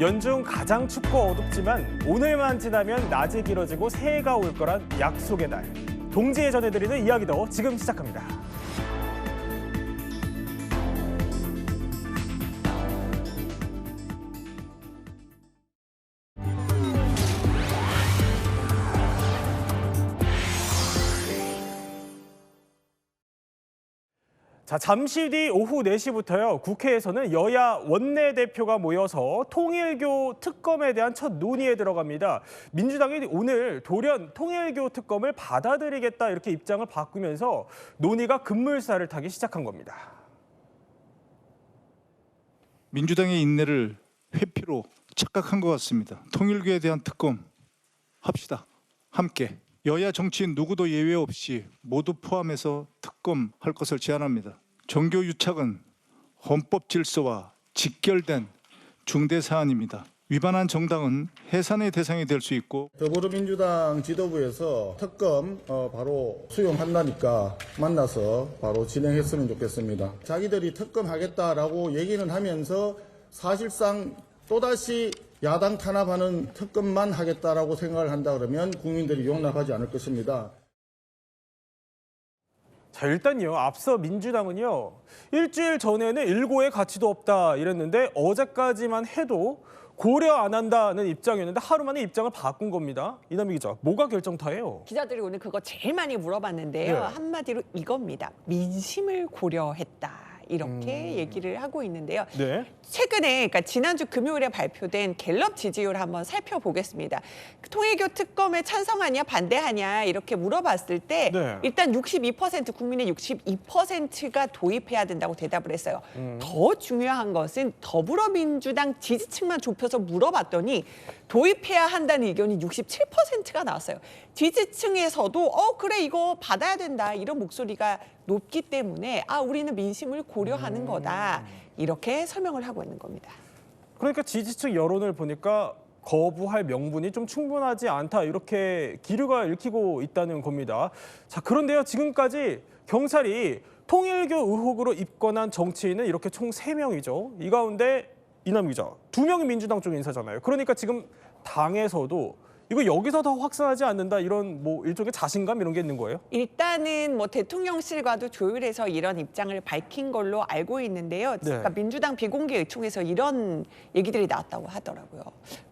연중 가장 춥고 어둡지만 오늘만 지나면 낮이 길어지고 새해가 올 거란 약속의 날. 동지에 전해드리는 이야기도 지금 시작합니다. 자, 잠시 뒤 오후 4시부터요. 국회에서는 여야 원내대표가 모여서 통일교 특검에 대한 첫 논의에 들어갑니다. 민주당이 오늘 돌연 통일교 특검을 받아들이겠다 이렇게 입장을 바꾸면서 논의가 급물살을 타기 시작한 겁니다. 민주당의 인내를 회피로 착각한 것 같습니다. 통일교에 대한 특검 합시다. 함께. 여야 정치인 누구도 예외 없이 모두 포함해서 특검할 것을 제안합니다. 종교 유착은 헌법 질서와 직결된 중대 사안입니다. 위반한 정당은 해산의 대상이 될 수 있고 더불어민주당 지도부에서 특검 바로 수용한다니까 만나서 바로 진행했으면 좋겠습니다. 자기들이 특검하겠다라고 얘기는 하면서 사실상 또다시 야당 탄압하는 특검만 하겠다라고 생각을 한다 그러면 국민들이 용납하지 않을 것입니다. 자, 일단요. 앞서 민주당은요. 일주일 전에는 일고의 가치도 없다 이랬는데 어제까지만 해도 고려 안 한다는 입장이었는데 하루 만에 입장을 바꾼 겁니다. 이남희 기자, 뭐가 결정타예요? 기자들이 오늘 그거 제일 많이 물어봤는데요. 네. 한마디로 이겁니다. 민심을 고려했다. 이렇게 얘기를 하고 있는데요. 네. 최근에, 그러니까 지난주 금요일에 발표된 갤럽 지지율 한번 살펴보겠습니다. 통일교 특검에 찬성하냐 반대하냐 이렇게 물어봤을 때 네. 일단 62% 국민의 62%가 도입해야 된다고 대답을 했어요. 더 중요한 것은 더불어민주당 지지층만 좁혀서 물어봤더니 도입해야 한다는 의견이 67%가 나왔어요. 지지층에서도 그래 이거 받아야 된다 이런 목소리가 높기 때문에 우리는 민심을 고려하는 거다 이렇게 설명을 하고 있는 겁니다. 그러니까 지지층 여론을 보니까 거부할 명분이 좀 충분하지 않다 이렇게 기류가 읽히고 있다는 겁니다. 자, 그런데요. 지금까지 경찰이 통일교 의혹으로 입건한 정치인은 이렇게 총 3명이죠. 이 가운데 이남희 기자, 2명이 민주당 쪽 인사잖아요. 그러니까 지금 당에서도 이거 여기서 더 확산하지 않는다 이런 뭐 일종의 자신감 이런 게 있는 거예요? 일단은 뭐 대통령실과도 조율해서 이런 입장을 밝힌 걸로 알고 있는데요. 네. 그러니까 민주당 비공개 의총에서 이런 얘기들이 나왔다고 하더라고요.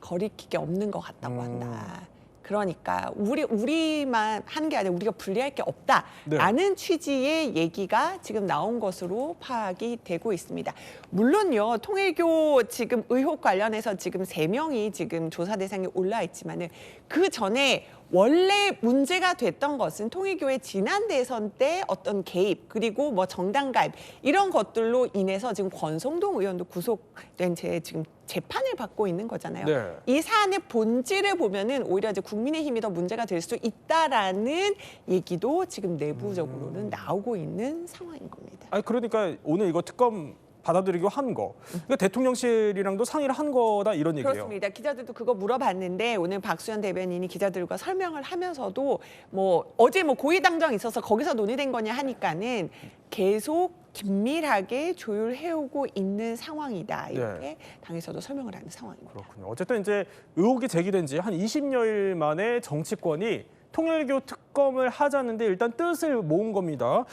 거리끼기 없는 것 같다고 한다. 그러니까 우리만 하는 게 아니라 우리가 분리할 게 없다라는 취지의 얘기가 지금 나온 것으로 파악이 되고 있습니다. 물론요, 통일교 지금 의혹 관련해서 지금 3명이 지금 조사 대상에 올라 있지만은 그 전에 원래 문제가 됐던 것은 통일교의 지난 대선 때 어떤 개입 그리고 뭐 정당 가입 이런 것들로 인해서 지금 권성동 의원도 구속된 채 지금 재판을 받고 있는 거잖아요. 네. 이 사안의 본질을 보면은 오히려 이제 국민의힘이 더 문제가 될 수 있다라는 얘기도 지금 내부적으로는 나오고 있는 상황인 겁니다. 아니 그러니까 오늘 이거 특검 받아들이고 한 거. 그러니까 대통령실이랑도 상의를 한 거다 이런 얘기예요. 그렇습니다. 기자들도 그거 물어봤는데 오늘 박수현 대변인이 기자들과 설명을 하면서도 뭐 어제 뭐 고위당정 있어서 거기서 논의된 거냐 하니까는 계속 긴밀하게 조율해오고 있는 상황이다. 이렇게 당에서도 설명을 하는 상황입니다. 그렇군요. 어쨌든 이제 의혹이 제기된 지 한 20여일 만에 정치권이 통일교 특검을 하자는데 일단 뜻을 모은 겁니다.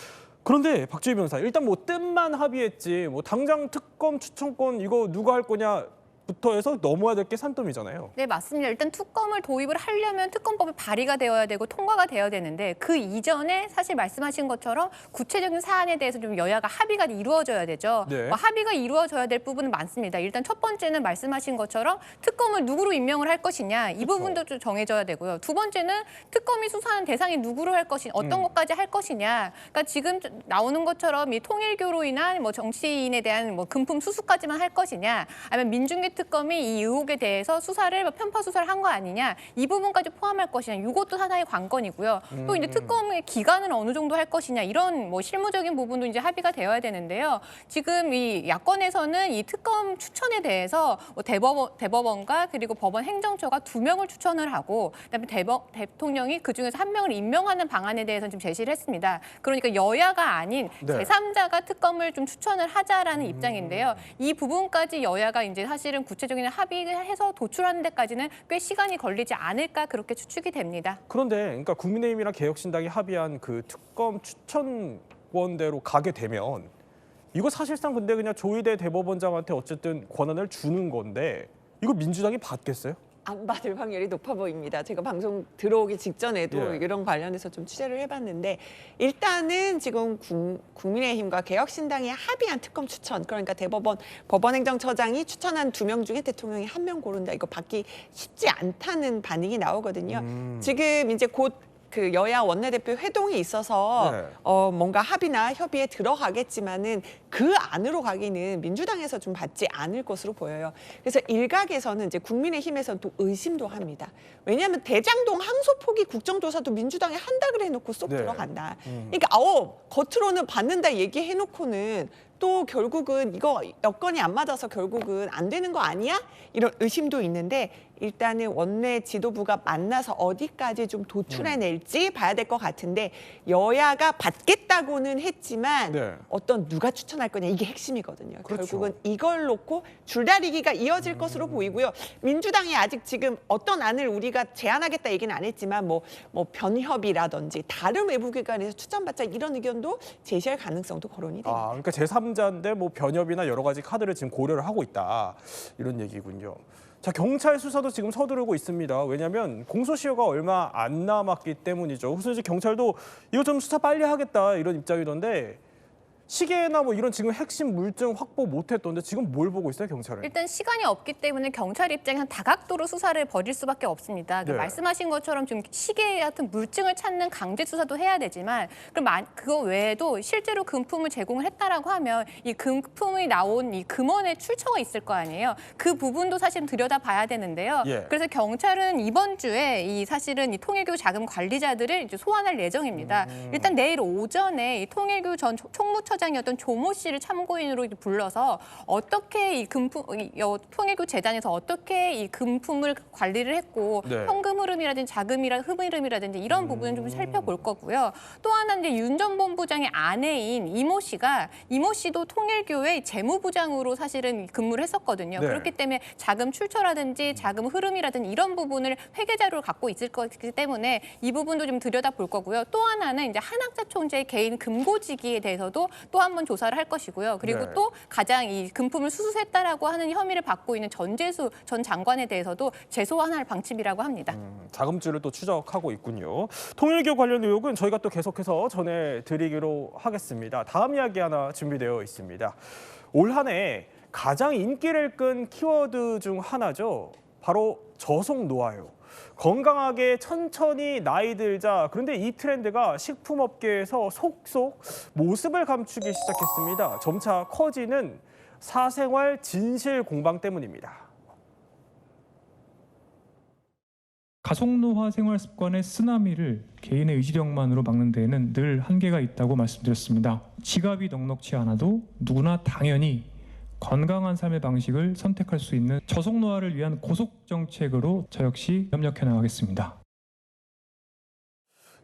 그런데 박주희 변호사, 일단 뭐 뜻만 합의했지 뭐 당장 특검 추천권 이거 누가 할 거냐부터 해서 넘어야 될 게 산더미잖아요. 네, 맞습니다. 일단 특검을 도입을 하려면 특검법이 발의가 되어야 되고 통과가 되어야 되는데 그 이전에 사실 말씀하신 것처럼 구체적인 사안에 대해서 좀 여야가 합의가 이루어져야 되죠. 네. 합의가 이루어져야 될 부분은 많습니다. 일단 첫 번째는 말씀하신 것처럼 특검을 누구로 임명을 할 것이냐 이 부분도 좀 정해져야 되고요. 두 번째는 특검이 수사하는 대상이 누구로 할 것이냐, 어떤 것까지 할 것이냐. 그러니까 지금 나오는 것처럼 이 통일교로 인한 뭐 정치인에 대한 뭐 금품 수수까지만 할 것이냐, 아니면 민중계 특검이 이 의혹에 대해서 수사를 편파 수사를 한 거 아니냐, 이 부분까지 포함할 것이냐, 이것도 하나의 관건이고요. 또 이제 특검의 기간은 어느 정도 할 것이냐, 이런 뭐 실무적인 부분도 이제 합의가 되어야 되는데요. 지금 이 야권에서는 이 특검 추천에 대해서 뭐 대법원과 그리고 법원 행정처가 2명을 추천을 하고, 그다음에 대통령이 그 중에서 1명을 임명하는 방안에 대해서 지금 제시를 했습니다. 그러니까 여야가 아닌 제3자가 특검을 좀 추천을 하자라는 입장인데요. 이 부분까지 여야가 이제 사실은 구체적인 합의해서 도출하는 데까지는 꽤 시간이 걸리지 않을까 그렇게 추측이 됩니다. 그런데 그러니까 국민의힘이랑 개혁신당이 합의한 그 특검 추천권대로 가게 되면 이거 사실상 근데 그냥 조희대 대법원장한테 어쨌든 권한을 주는 건데 이거 민주당이 받겠어요? 안 받을 확률이 높아 보입니다. 제가 방송 들어오기 직전에도 예. 이런 관련해서 좀 취재를 해봤는데 일단은 지금 국민의힘과 개혁신당이 합의한 특검 추천, 그러니까 대법원 법원행정처장이 추천한 2명 중에 대통령이 1명 고른다. 이거 받기 쉽지 않다는 반응이 나오거든요. 지금 이제 곧 그 여야 원내대표 회동이 있어서 네. 뭔가 합의나 협의에 들어가겠지만은 그 안으로 가기는 민주당에서 좀 받지 않을 것으로 보여요. 그래서 일각에서는 이제 국민의힘에서는 또 의심도 합니다. 왜냐하면 대장동 항소포기 국정조사도 민주당이 한다 그래 놓고 쏙 네. 들어간다. 그러니까 겉으로는 받는다 얘기해 놓고는 또 결국은 이거 여건이 안 맞아서 결국은 안 되는 거 아니야? 이런 의심도 있는데 일단은 원내 지도부가 만나서 어디까지 좀 도출해낼지 봐야 될 것 같은데 여야가 받겠다고는 했지만 네. 어떤 누가 추천할 거냐 이게 핵심이거든요. 그렇죠. 결국은 이걸 놓고 줄다리기가 이어질 것으로 보이고요. 민주당이 아직 지금 어떤 안을 우리가 제안하겠다 얘기는 안 했지만 뭐 변협이라든지 다른 외부기관에서 추천받자 이런 의견도 제시할 가능성도 거론이 됩니다. 아, 그러니까 제3자인데 뭐 변협이나 여러 가지 카드를 지금 고려를 하고 있다 이런 얘기군요. 자, 경찰 수사도 지금 서두르고 있습니다. 왜냐하면 공소시효가 얼마 안 남았기 때문이죠. 그래서 이제 경찰도 이거 좀 수사 빨리 하겠다 이런 입장이던데 시계나 뭐 이런 지금 핵심 물증 확보 못했던데 지금 뭘 보고 있어요, 경찰은? 일단 시간이 없기 때문에 경찰 입장에서 다각도로 수사를 벌일 수밖에 없습니다. 네. 말씀하신 것처럼 좀 시계 같은 물증을 찾는 강제 수사도 해야 되지만 그거 외에도 실제로 금품을 제공을 했다라고 하면 이 금품이 나온 이 금원의 출처가 있을 거 아니에요. 그 부분도 사실은 들여다봐야 되는데요. 예. 그래서 경찰은 이번 주에 사실은 이 통일교 자금 관리자들을 이제 소환할 예정입니다. 일단 내일 오전에 이 통일교 전 총무처장이었던 조모 씨를 참고인으로 불러서 어떻게 이 통일교 재단에서 어떻게 이 금품을 관리를 했고 네. 현금 흐름이라든지 자금 흐름이라든지 이런 부분을 좀 살펴볼 거고요. 또 하나 이제 윤 전 본부장의 아내인 이모 씨도 통일교의 재무부장으로 사실은 근무를 했었거든요. 네. 그렇기 때문에 자금 출처라든지 자금 흐름이라든지 이런 부분을 회계 자료를 갖고 있을 거기 때문에 이 부분도 좀 들여다볼 거고요. 또 하나는 이제 한학자 총재의 개인 금고지기에 대해서도 또 한 번 조사를 할 것이고요. 그리고 네. 또 가장 이 금품을 수수했다라고 하는 혐의를 받고 있는 전재수 전 장관에 대해서도 재소환할 방침이라고 합니다. 자금줄을 또 추적하고 있군요. 통일교 관련 의혹은 저희가 또 계속해서 전해드리기로 하겠습니다. 다음 이야기 하나 준비되어 있습니다. 올 한 해 가장 인기를 끈 키워드 중 하나죠. 바로 저속 노화요. 건강하게 천천히 나이 들자. 그런데 이 트렌드가 식품업계에서 속속 모습을 감추기 시작했습니다. 점차 커지는 사생활 진실 공방 때문입니다. 가속노화 생활 습관의 쓰나미를 개인의 의지력만으로 막는 데에는 늘 한계가 있다고 말씀드렸습니다. 지갑이 넉넉치 않아도 누구나 당연히 건강한 삶의 방식을 선택할 수 있는 저속노화를 위한 고속 정책으로 저 역시 협력해 나가겠습니다.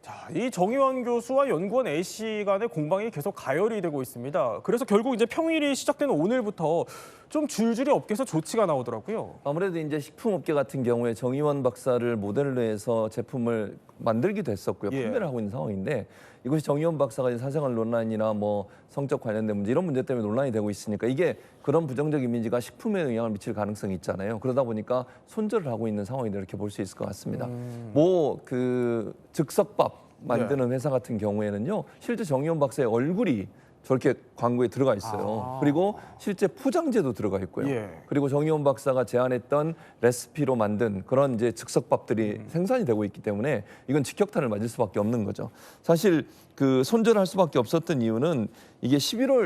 자, 이 정의원 교수와 연구원 A씨 간의 공방이 계속 가열이 되고 있습니다. 그래서 결국 이제 평일이 시작되는 오늘부터 좀 줄줄이 업계에서 조치가 나오더라고요. 아무래도 이제 식품업계 같은 경우에 정의원 박사를 모델로 해서 제품을 만들기도 했었고요. 예. 판매를 하고 있는 상황인데 이것이 정의원 박사가 이제 사생활 논란이나 뭐 성적 관련된 문제 이런 문제 때문에 논란이 되고 있으니까 이게 그런 부정적 이미지가 식품에 영향을 미칠 가능성이 있잖아요. 그러다 보니까 손절을 하고 있는 상황이다 이렇게 볼 수 있을 것 같습니다. 뭐 그 즉석밥 만드는 회사 같은 경우에는요. 실제 정의원 박사의 얼굴이 저렇게 광고에 들어가 있어요. 그리고 실제 포장재도 들어가 있고요. 예. 그리고 정의원 박사가 제안했던 레시피로 만든 그런 이제 즉석밥들이 생산이 되고 있기 때문에 이건 직격탄을 맞을 수밖에 없는 거죠. 사실 그 손절할 수밖에 없었던 이유는 이게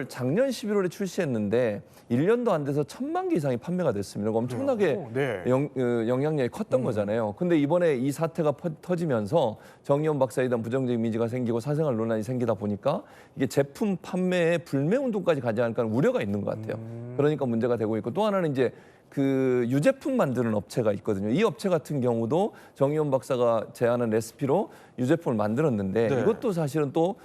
작년 11월에 출시했는데 1년도 안 돼서 1,000만 개 이상이 판매가 됐습니다. 엄청나게 네. 영향력이 컸던 거잖아요. 근데 이번에 이 사태가 터지면서 정의원 박사에 대한 부정적 이미지가 생기고 사생활 논란이 생기다 보니까 이게 제품 판매에 불매운동까지 가지 않을까 하는 우려가 있는 것 같아요. 그러니까 문제가 되고 있고 또 하나는 이제 그 유제품 만드는 업체가 있거든요. 이 업체 같은 경우도 정의원 박사가 제안한 레시피로 유제품을 만들었는데 네. 이것도 사실은 또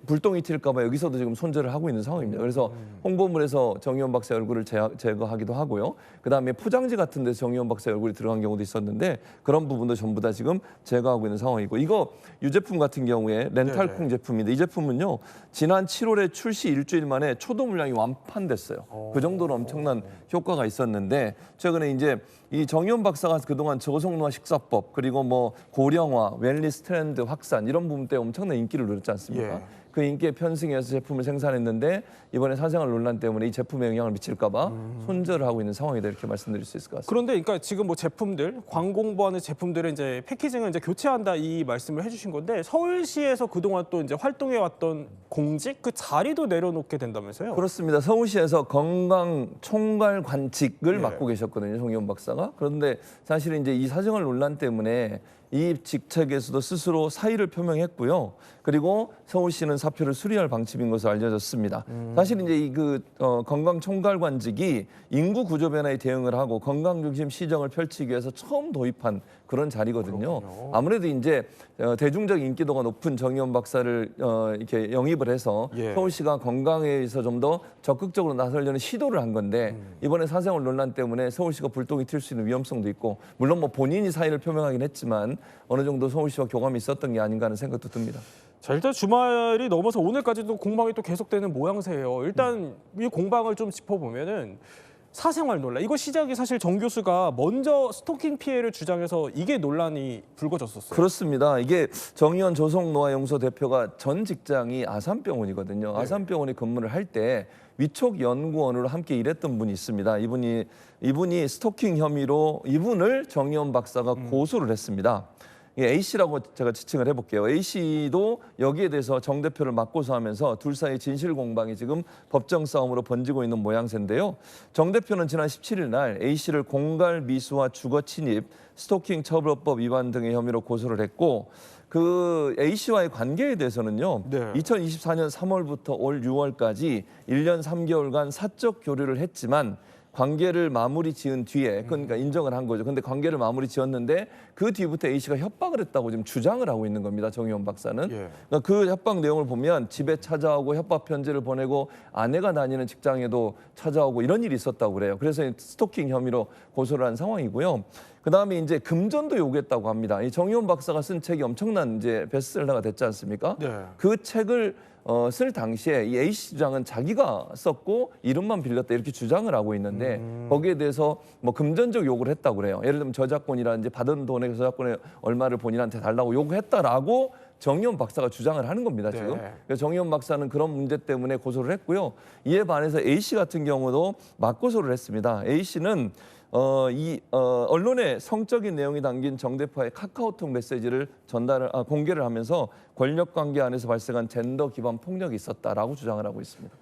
불똥이 튈까 봐 여기서도 지금 손절을 하고 있는 상황입니다. 그래서 홍보물에서 정의원 박사의 얼굴을 제거하기도 하고요. 그다음에 포장지 같은 데서 정의원 박사의 얼굴이 들어간 경우도 있었는데 그런 부분도 전부 다 지금 제거하고 있는 상황이고 이거 유제품 같은 경우에 렌탈콩 제품인데 이 제품은요. 지난 7월에 출시 일주일 만에 초도 물량이 완판됐어요. 그 정도로 엄청난 효과가 있었는데 최근에 이제 이 정의원 박사가 그동안 저속노화 식사법 그리고 뭐 고령화, 웰니스 트렌드 확산 이런 부분 때문에 엄청난 인기를 누렸지 않습니까? 예. 그 인기에 편승해서 제품을 생산했는데 이번에 사생활 논란 때문에 이 제품에 영향을 미칠까 봐 손절을 하고 있는 상황이다 이렇게 말씀드릴 수 있을 것 같습니다. 그런데 그러니까 지금 뭐 제품들, 광공부하는 제품들을 이제 패키징을 이제 교체한다 이 말씀을 해주신 건데 서울시에서 그동안 또 이제 활동해 왔던 공직 그 자리도 내려놓게 된다면서요? 그렇습니다. 서울시에서 건강 총괄 관직을 예. 맡고 계셨거든요, 정의원 박사가. 그런데 사실은 이제 이 사생활 논란 때문에 이 직책에서도 스스로 사의를 표명했고요. 그리고 서울시는 사표를 수리할 방침인 것으로 알려졌습니다. 사실 이제 이 건강 총괄관직이 인구 구조 변화에 대응을 하고 건강 중심 시정을 펼치기 위해서 처음 도입한 그런 자리거든요. 그렇군요. 아무래도 이제 대중적 인기도가 높은 정의원 박사를 이렇게 영입을 해서 예. 서울시가 건강에 의해서 좀 더 적극적으로 나서려는 시도를 한 건데 이번에 사생활 논란 때문에 서울시가 불똥이 튈 수 있는 위험성도 있고 물론 뭐 본인이 사의를 표명하긴 했지만 어느 정도 서울시와 교감이 있었던 게 아닌가 하는 생각도 듭니다. 자, 일단 주말이 넘어서 오늘까지도 공방이 또 계속되는 모양새예요. 일단 이 공방을 좀 짚어보면은 사생활 논란. 이거 시작이 사실 정 교수가 먼저 스토킹 피해를 주장해서 이게 논란이 불거졌었어요. 그렇습니다. 이게 정의원 조성노화연구소 대표가 전 직장이 아산병원이거든요. 네. 아산병원에 근무를 할 때 위촉 연구원으로 함께 일했던 분이 있습니다. 이분이 스토킹 혐의로 이분을 정의원 박사가 고소를 했습니다. A 씨라고 제가 지칭을 해볼게요. A 씨도 여기에 대해서 정 대표를 맞고소하면서 둘 사이 진실 공방이 지금 법정 싸움으로 번지고 있는 모양새인데요. 정 대표는 지난 17일 날 A 씨를 공갈 미수와 주거 침입, 스토킹 처벌법 위반 등의 혐의로 고소를 했고 그 A 씨와의 관계에 대해서는요. 네. 2024년 3월부터 올 6월까지 1년 3개월간 사적 교류를 했지만 관계를 마무리 지은 뒤에 그러니까 인정을 한 거죠. 근데 관계를 마무리 지었는데 그 뒤부터 A 씨가 협박을 했다고 지금 주장을 하고 있는 겁니다. 정의원 박사는. 예. 그러니까 그 협박 내용을 보면 집에 찾아오고 협박 편지를 보내고 아내가 다니는 직장에도 찾아오고 이런 일이 있었다고 그래요. 그래서 스토킹 혐의로 고소를 한 상황이고요. 그다음에 이제 금전도 요구했다고 합니다. 이 정의원 박사가 쓴 책이 엄청난 이제 베스트셀러가 됐지 않습니까? 네. 그 책을 쓸 당시에 이 A 씨 주장은 자기가 썼고 이름만 빌렸다 이렇게 주장을 하고 있는데 거기에 대해서 뭐 금전적 요구를 했다고 그래요. 예를 들면 저작권이라든지 받은 돈의 저작권의 얼마를 본인한테 달라고 요구했다라고 정의원 박사가 주장을 하는 겁니다. 지금. 네. 그래서 정의원 박사는 그런 문제 때문에 고소를 했고요. 이에 반해서 A 씨 같은 경우도 맞고소를 했습니다. A 씨는 언론에 성적인 내용이 담긴 정 대표의 카카오톡 메시지를 공개를 하면서 권력 관계 안에서 발생한 젠더 기반 폭력이 있었다라고 주장을 하고 있습니다.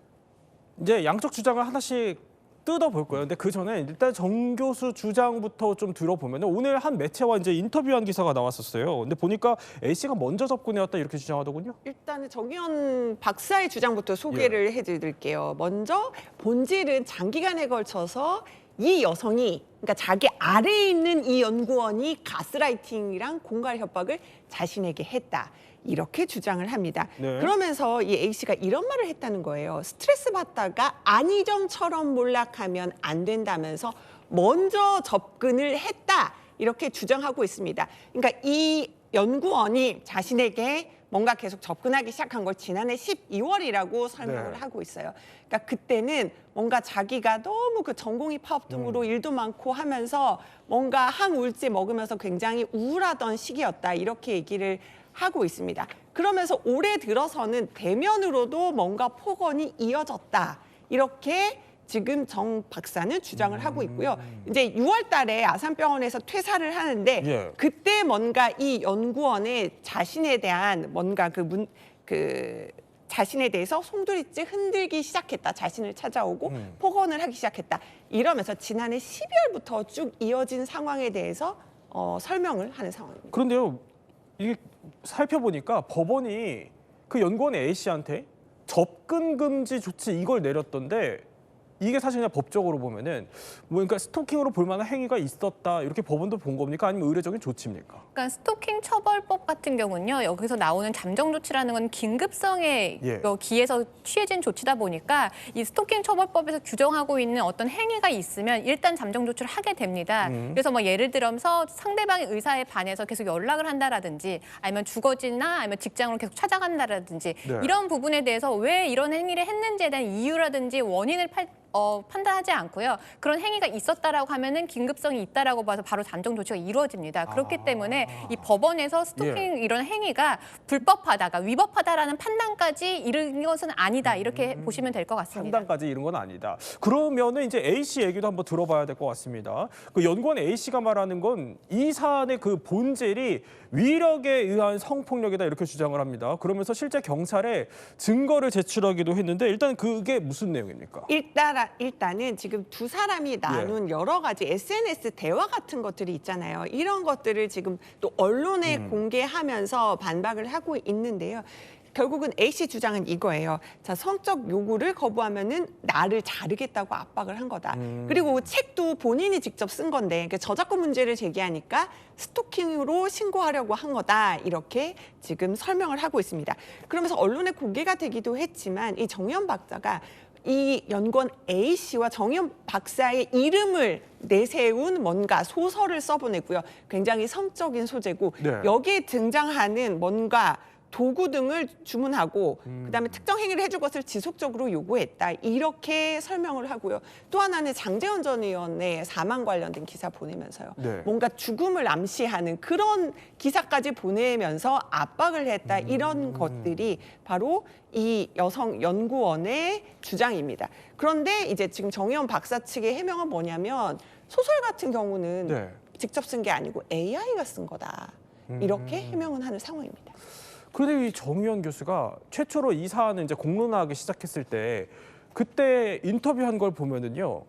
이제 양쪽 주장을 하나씩 뜯어볼 거예요. 근데 그 전에 일단 정 교수 주장부터 좀 들어보면 오늘 한 매체와 이제 인터뷰한 기사가 나왔었어요. 근데 보니까 A 씨가 먼저 접근해왔다 이렇게 주장하더군요. 일단은 정의원 박사의 주장부터 소개를 해드릴게요. 먼저 본질은 장기간에 걸쳐서 이 여성이 그러니까 자기 아래에 있는 이 연구원이 가스라이팅이랑 공갈 협박을 자신에게 했다. 이렇게 주장을 합니다. 네. 그러면서 이 A 씨가 이런 말을 했다는 거예요. 스트레스 받다가 안희정처럼 몰락하면 안 된다면서 먼저 접근을 했다. 이렇게 주장하고 있습니다. 그러니까 이 연구원이 자신에게 뭔가 계속 접근하기 시작한 걸 지난해 12월이라고 설명을 네. 하고 있어요. 그러니까 그때는 뭔가 자기가 너무 그 전공의 파업 등으로 일도 많고 하면서 뭔가 항우울제 먹으면서 굉장히 우울하던 시기였다. 이렇게 얘기를 하고 있습니다. 그러면서 올해 들어서는 대면으로도 뭔가 폭언이 이어졌다. 이렇게 지금 정 박사는 주장을 하고 있고요. 이제 6월 달에 아산병원에서 퇴사를 하는데 예. 그때 뭔가 이 연구원에 자신에 대한 뭔가 자신에 대해서 송두리째 흔들기 시작했다. 자신을 찾아오고 폭언을 하기 시작했다. 이러면서 지난해 12월부터 쭉 이어진 상황에 대해서 설명을 하는 상황입니다. 그런데요, 이게 살펴보니까 법원이 그 연구원 A 씨한테 접근 금지 조치 이걸 내렸던데 이게 사실 그냥 법적으로 보면은 뭐 그러니까 스토킹으로 볼 만한 행위가 있었다 이렇게 법원도 본 겁니까? 아니면 의례적인 조치입니까? 그러니까 스토킹 처벌법 같은 경우는요. 여기서 나오는 잠정 조치라는 건 긴급성에 예. 기해서 취해진 조치다 보니까 이 스토킹 처벌법에서 규정하고 있는 어떤 행위가 있으면 일단 잠정 조치를 하게 됩니다. 그래서 뭐 예를 들어서 상대방의 의사에 반해서 계속 연락을 한다라든지 아니면 주거지나 아니면 직장으로 계속 찾아간다라든지 네. 이런 부분에 대해서 왜 이런 행위를 했는지에 대한 이유라든지 원인을 판단하지 않고요. 그런 행위가 있었다라고 하면은 긴급성이 있다라고 봐서 바로 잠정 조치가 이루어집니다. 그렇기 때문에 이 법원에서 스토킹 이런 행위가 불법하다가 위법하다라는 판단까지 이른 것은 아니다. 이렇게 보시면 될 것 같습니다. 판단까지 이런 건 아니다. 그러면은 이제 A 씨 얘기도 한번 들어봐야 될 것 같습니다. 그 연구원 A 씨가 말하는 건 이 사안의 그 본질이 위력에 의한 성폭력이다 이렇게 주장을 합니다. 그러면서 실제 경찰에 증거를 제출하기도 했는데 일단 그게 무슨 내용입니까? 일단은 지금 두 사람이 나눈 여러 가지 SNS 대화 같은 것들이 있잖아요. 이런 것들을 지금 또 언론에 공개하면서 반박을 하고 있는데요. 결국은 A씨 주장은 이거예요. 자, 성적 요구를 거부하면은 나를 자르겠다고 압박을 한 거다. 그리고 책도 본인이 직접 쓴 건데 그러니까 저작권 문제를 제기하니까 스토킹으로 신고하려고 한 거다. 이렇게 지금 설명을 하고 있습니다. 그러면서 언론에 공개가 되기도 했지만 이 정의연 박사가 이 연구원 A씨와 정의연 박사의 이름을 내세운 뭔가 소설을 써보냈고요. 굉장히 성적인 소재고 네. 여기에 등장하는 뭔가 도구 등을 주문하고 그다음에 특정 행위를 해줄 것을 지속적으로 요구했다. 이렇게 설명을 하고요. 또 하나는 장제원 전 의원의 사망 관련된 기사 보내면서요. 네. 뭔가 죽음을 암시하는 그런 기사까지 보내면서 압박을 했다. 이런 것들이 바로 이 여성 연구원의 주장입니다. 그런데 이제 지금 정의원 박사 측의 해명은 뭐냐면 소설 같은 경우는 네. 직접 쓴 게 아니고 AI가 쓴 거다. 이렇게 해명은 하는 상황입니다. 그런데 이 정의연 교수가 최초로 이 사안을 이제 공론화하기 시작했을 때 그때 인터뷰한 걸 보면은요.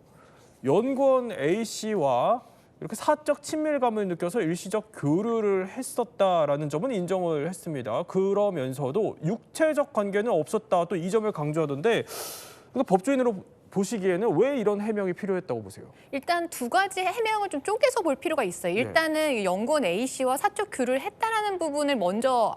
연구원 A 씨와 이렇게 사적 친밀감을 느껴서 일시적 교류를 했었다라는 점은 인정을 했습니다. 그러면서도 육체적 관계는 없었다. 또 이 점을 강조하던데 그러니까 법조인으로 보시기에는 왜 이런 해명이 필요했다고 보세요? 일단 두 가지 해명을 좀 쪼개서 볼 필요가 있어요. 일단은 연구원 A 씨와 사적 교류를 했다라는 부분을 먼저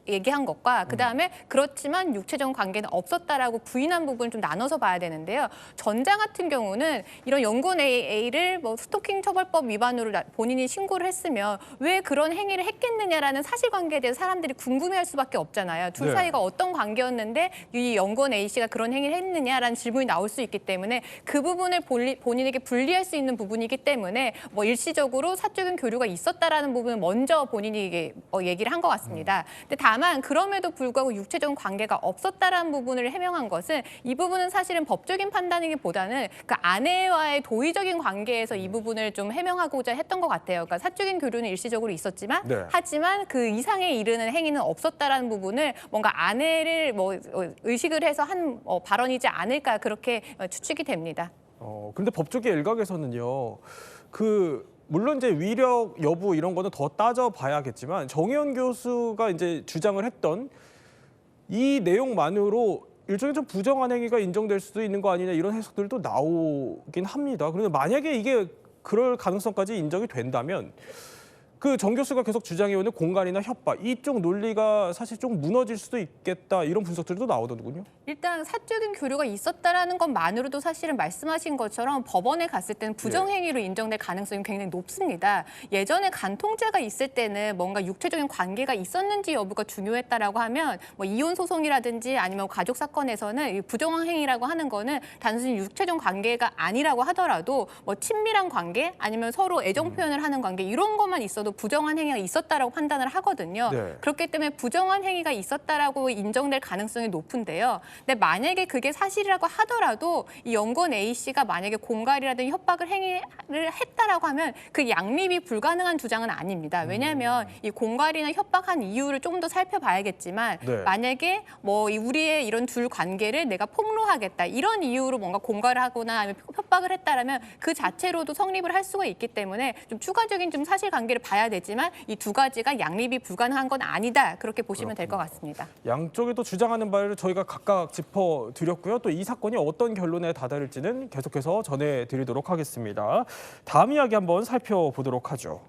얘기한 것과 그다음에 그렇지만 육체적 관계는 없었다라고 부인한 부분을 좀 나눠서 봐야 되는데요. 전자 같은 경우는 이런 연구원 A를 뭐 스토킹 처벌법 위반으로 본인이 신고를 했으면 왜 그런 행위를 했겠느냐라는 사실관계에 대해서 사람들이 궁금해할 수밖에 없잖아요. 둘 네. 사이가 어떤 관계였는데 이 연구원 A 씨가 그런 행위를 했느냐라는 질문이 나올 수 있기 때문에 그 부분을 본인에게 분리할 수 있는 부분이기 때문에 뭐 일시적으로 사적인 교류가 있었다라는 부분을 먼저 본인이 얘기를 한 것 같습니다. 근데 다만 그럼에도 불구하고 육체적 관계가 없었다라는 부분을 해명한 것은 이 부분은 사실은 법적인 판단이기보다는 그 아내와의 도의적인 관계에서 이 부분을 좀 해명하고자 했던 것 같아요. 그러니까 사적인 교류는 일시적으로 있었지만 네. 하지만 그 이상에 이르는 행위는 없었다라는 부분을 뭔가 아내를 의식을 해서 한 발언이지 않을까 그렇게 추측이 됩니다. 근데 법조계 일각에서는요. 물론 이제 위력 여부 이런 거는 더 따져봐야겠지만 정의연 교수가 이제 주장을 했던 이 내용만으로 일종의 좀 부정한 행위가 인정될 수도 있는 거 아니냐 이런 해석들도 나오긴 합니다. 그런데 만약에 이게 그럴 가능성까지 인정이 된다면 그 정 교수가 계속 주장해오는 공간이나 협박 이쪽 논리가 사실 좀 무너질 수도 있겠다 이런 분석들도 나오더군요. 일단 사적인 교류가 있었다라는 것만으로도 사실은 말씀하신 것처럼 법원에 갔을 때는 부정행위로 인정될 가능성이 굉장히 높습니다. 예전에 간통죄가 있을 때는 뭔가 육체적인 관계가 있었는지 여부가 중요했다라고 하면 뭐 이혼 소송이라든지 아니면 가족 사건에서는 이 부정행위라고 하는 거는 단순히 육체적 관계가 아니라고 하더라도 뭐 친밀한 관계 아니면 서로 애정 표현을 하는 관계 이런 것만 있어도 부정한 행위가 있었다라고 판단을 하거든요. 네. 그렇기 때문에 부정한 행위가 있었다라고 인정될 가능성이 높은데요. 근데 만약에 그게 사실이라고 하더라도 이 연구원 A 씨가 만약에 공갈이라든지 협박을 행위를 했다라고 하면 그 양립이 불가능한 주장은 아닙니다. 왜냐하면 이 공갈이나 협박한 이유를 좀 더 살펴봐야겠지만 네. 만약에 뭐 우리의 이런 둘 관계를 내가 폭로하겠다 이런 이유로 뭔가 공갈을 하거나 아니면 협박을 했다라면 그 자체로도 성립을 할 수가 있기 때문에 좀 추가적인 좀 사실관계를 봐야 봐야 되지만 이 두 가지가 양립이 불가능한 건 아니다. 그렇게 보시면 될 것 같습니다. 양쪽이 또 주장하는 바를 저희가 각각 짚어드렸고요. 또 이 사건이 어떤 결론에 다다를지는 계속해서 전해드리도록 하겠습니다. 다음 이야기 한번 살펴보도록 하죠.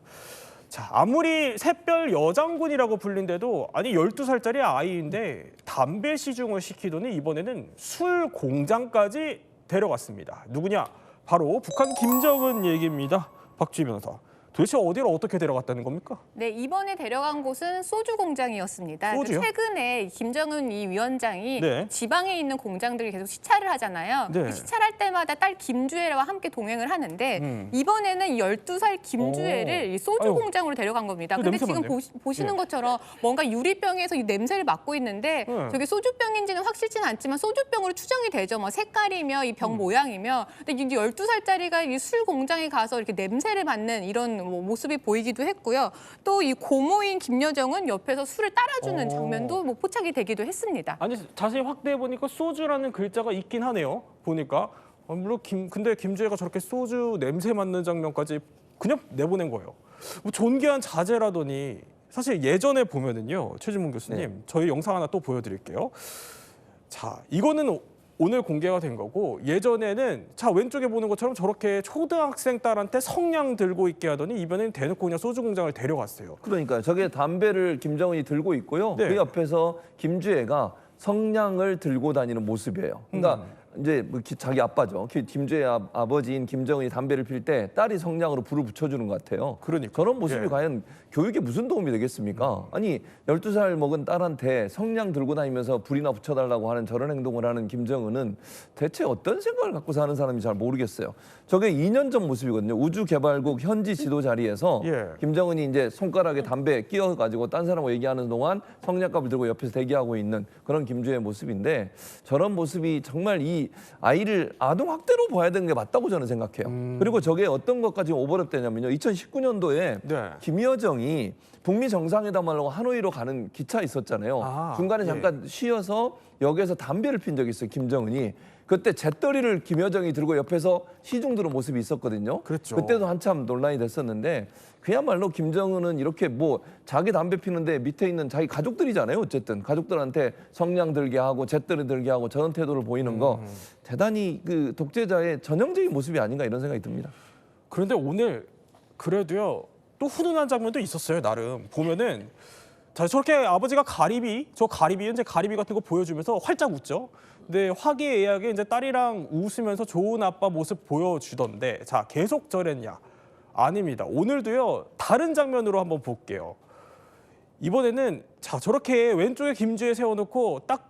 자, 아무리 샛별 여장군이라고 불린데도 아니 12살짜리 아이인데 담배 시중을 시키더니 이번에는 술 공장까지 데려갔습니다. 누구냐? 바로 북한 김정은 얘기입니다. 박주희 변호사. 도대체 어디로 어떻게 데려갔다는 겁니까? 네, 이번에 데려간 곳은 소주 공장이었습니다. 소주요? 최근에 김정은 이 위원장이 네. 지방에 있는 공장들이 계속 시찰을 하잖아요. 네. 그 시찰할 때마다 딸 김주애와 함께 동행을 하는데 이번에는 12살 김주애를 이 소주 아유. 공장으로 데려간 겁니다. 근데 냄새 지금 맡네요. 보시는 예. 것처럼 뭔가 유리병에서 이 냄새를 맡고 있는데 네. 저게 소주병인지는 확실치는 않지만 소주병으로 추정이 되죠. 뭐 색깔이며 이 병 모양이며. 근데 이제 12살짜리가 이 술 공장에 가서 이렇게 냄새를 맡는 이런 모습이 보이기도 했고요. 또 이 고모인 김여정은 옆에서 술을 따라주는 장면도 뭐 포착이 되기도 했습니다. 아니 자세히 확대해 보니까 소주라는 글자가 있긴 하네요. 보니까 물론 근데 김주애가 저렇게 소주 냄새 맡는 장면까지 그냥 내보낸 거예요. 뭐 존귀한 자제라더니 사실 예전에 보면은요, 최진문 교수님 저희 영상 하나 또 보여드릴게요. 자, 이거는 오늘 공개가 된 거고 예전에는 자 왼쪽에 보는 것처럼 저렇게 초등학생 딸한테 성냥 들고 있게 하더니 이번엔 대놓고 그냥 소주 공장을 데려갔어요. 그러니까 저게 담배를 김정은이 들고 있고요. 네. 그 옆에서 김주애가 성냥을 들고 다니는 모습이에요. 그러니까 이제 뭐 자기 아빠죠. 김주애 아버지인 김정은이 담배를 필 때 딸이 성냥으로 불을 붙여주는 것 같아요. 그러니까. 저런 모습이 예. 과연 교육에 무슨 도움이 되겠습니까? 아니 12살 먹은 딸한테 성냥 들고 다니면서 불이나 붙여달라고 하는 저런 행동을 하는 김정은은 대체 어떤 생각을 갖고 사는 사람인지 잘 모르겠어요. 저게 2년 전 모습이거든요. 우주개발국 현지 지도 자리에서 예. 김정은이 이제 손가락에 담배 끼워가지고 딴 사람하고 얘기하는 동안 성냥갑을 들고 옆에서 대기하고 있는 그런 김주애의 모습인데 저런 모습이 정말 이 아이를 아동학대로 봐야 되는 게 맞다고 저는 생각해요. 그리고 저게 어떤 것까지 오버랩되냐면요. 2019년도에 네. 김여정이 북미 정상회담 하려고 하노이로 가는 기차 있었잖아요. 아, 중간에 예. 잠깐 쉬어서 역에서 담배를 핀 적이 있어요. 김정은이. 그때 잿더리를 김여정이 들고 옆에서 시중 들은 모습이 있었거든요. 그랬죠. 그때도 한참 논란이 됐었는데 그야말로 김정은은 이렇게 뭐 자기 담배 피는데 밑에 있는 자기 가족들이잖아요. 어쨌든 가족들한테 성냥 들게 하고 잿더리 들게 하고 저런 태도를 보이는 거 대단히 그 독재자의 전형적인 모습이 아닌가 이런 생각이 듭니다. 그런데 오늘 그래도요 또 훈훈한 장면도 있었어요. 나름 보면은 자 저렇게 아버지가 가리비 이제 가리비 같은 거 보여주면서 활짝 웃죠. 근데 화기애애하게 이제 딸이랑 웃으면서 좋은 아빠 모습 보여주던데 자 계속 저랬냐? 아닙니다. 오늘도요 다른 장면으로 한번 볼게요. 이번에는 자 저렇게 왼쪽에 김주애 세워놓고 딱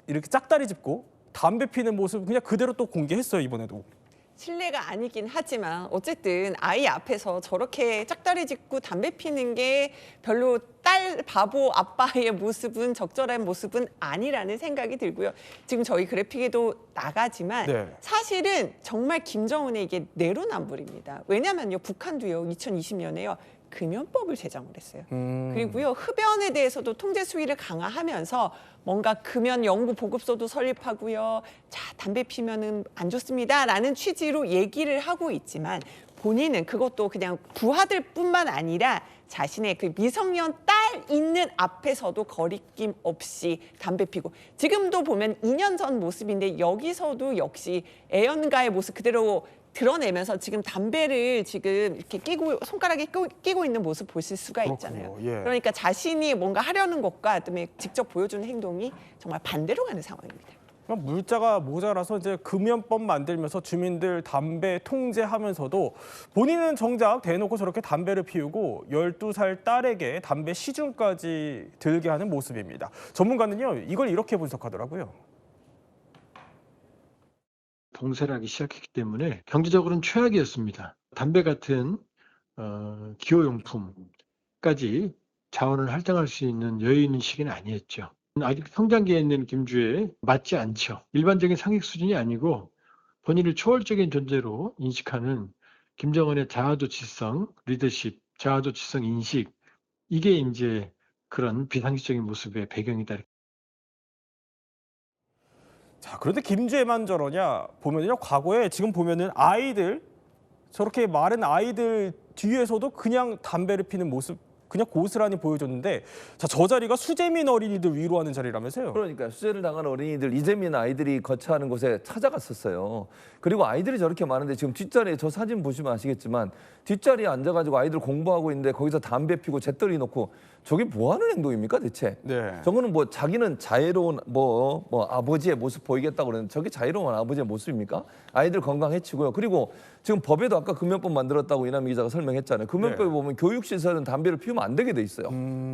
이렇게 짝다리 짚고 담배 피는 모습 그냥 그대로 또 공개했어요 이번에도. 실례가 아니긴 하지만 어쨌든 아이 앞에서 저렇게 짝다리 짚고 담배 피는 게 별로 딸 바보 아빠의 모습은 적절한 모습은 아니라는 생각이 들고요. 지금 저희 그래픽에도 나가지만 네. 사실은 정말 김정은의 이게 내로남불입니다. 왜냐면요 북한도요 2020년에요 금연법을 제정을 했어요. 그리고요 흡연에 대해서도 통제 수위를 강화하면서 뭔가 금연 연구 보급소도 설립하고요. 자 담배 피면은 안 좋습니다라는 취지로 얘기를 하고 있지만 본인은 그것도 그냥 부하들뿐만 아니라 자신의 그 미성년 딸 있는 앞에서도 거리낌 없이 담배 피고 지금도 보면 2년 전 모습인데 여기서도 역시 애연가의 모습 그대로 드러내면서 지금 담배를 지금 이렇게 손가락에 끼고 있는 모습 보실 수가 있잖아요. 그렇군요. 예. 그러니까 자신이 뭔가 하려는 것과 그다음에 직접 보여주는 행동이 정말 반대로 가는 상황입니다. 물자가 모자라서 이제 금연법 만들면서 주민들 담배 통제하면서도 본인은 정작 대놓고 저렇게 담배를 피우고 12살 딸에게 담배 시중까지 들게 하는 모습입니다. 전문가는요 이걸 이렇게 분석하더라고요. 봉쇄를 하기 시작했기 때문에 경제적으로는 최악이었습니다. 담배 같은 기호용품까지 자원을 할당할 수 있는 여유 있는 시기는 아니었죠. 아직 성장기에 있는 김주애 맞지 않죠. 일반적인 상식 수준이 아니고 본인을 초월적인 존재로 인식하는 김정은의 자아도취성 리더십, 자아도취성 인식 이게 이제 그런 비상식적인 모습의 배경이다. 자, 그런데 김주애만 저러냐 보면요 과거에 지금 보면은 아이들 저렇게 마른 아이들 뒤에서도 그냥 담배를 피는 모습 그냥 고스란히 보여줬는데 자, 저 자리가 수재민 어린이들 위로하는 자리라면서요? 그러니까 수재를 당한 어린이들, 이재민 아이들이 거처하는 곳에 찾아갔었어요. 그리고 아이들이 저렇게 많은데 지금 뒷자리에 저 사진 보시면 아시겠지만 뒷자리에 앉아가지고 아이들 공부하고 있는데 거기서 담배 피고 재떨이 놓고 저게 뭐 하는 행동입니까 대체? 네. 저거는 뭐 자기는 자유로운 뭐 아버지의 모습 보이겠다고 그러는데 저게 자유로운 아버지의 모습입니까? 아이들 건강 해치고요. 그리고 지금 법에도 아까 금연법 만들었다고 이남희 기자가 설명했잖아요. 금연법에 네. 보면 교육시설은 담배를 피우면 안 되게 돼 있어요.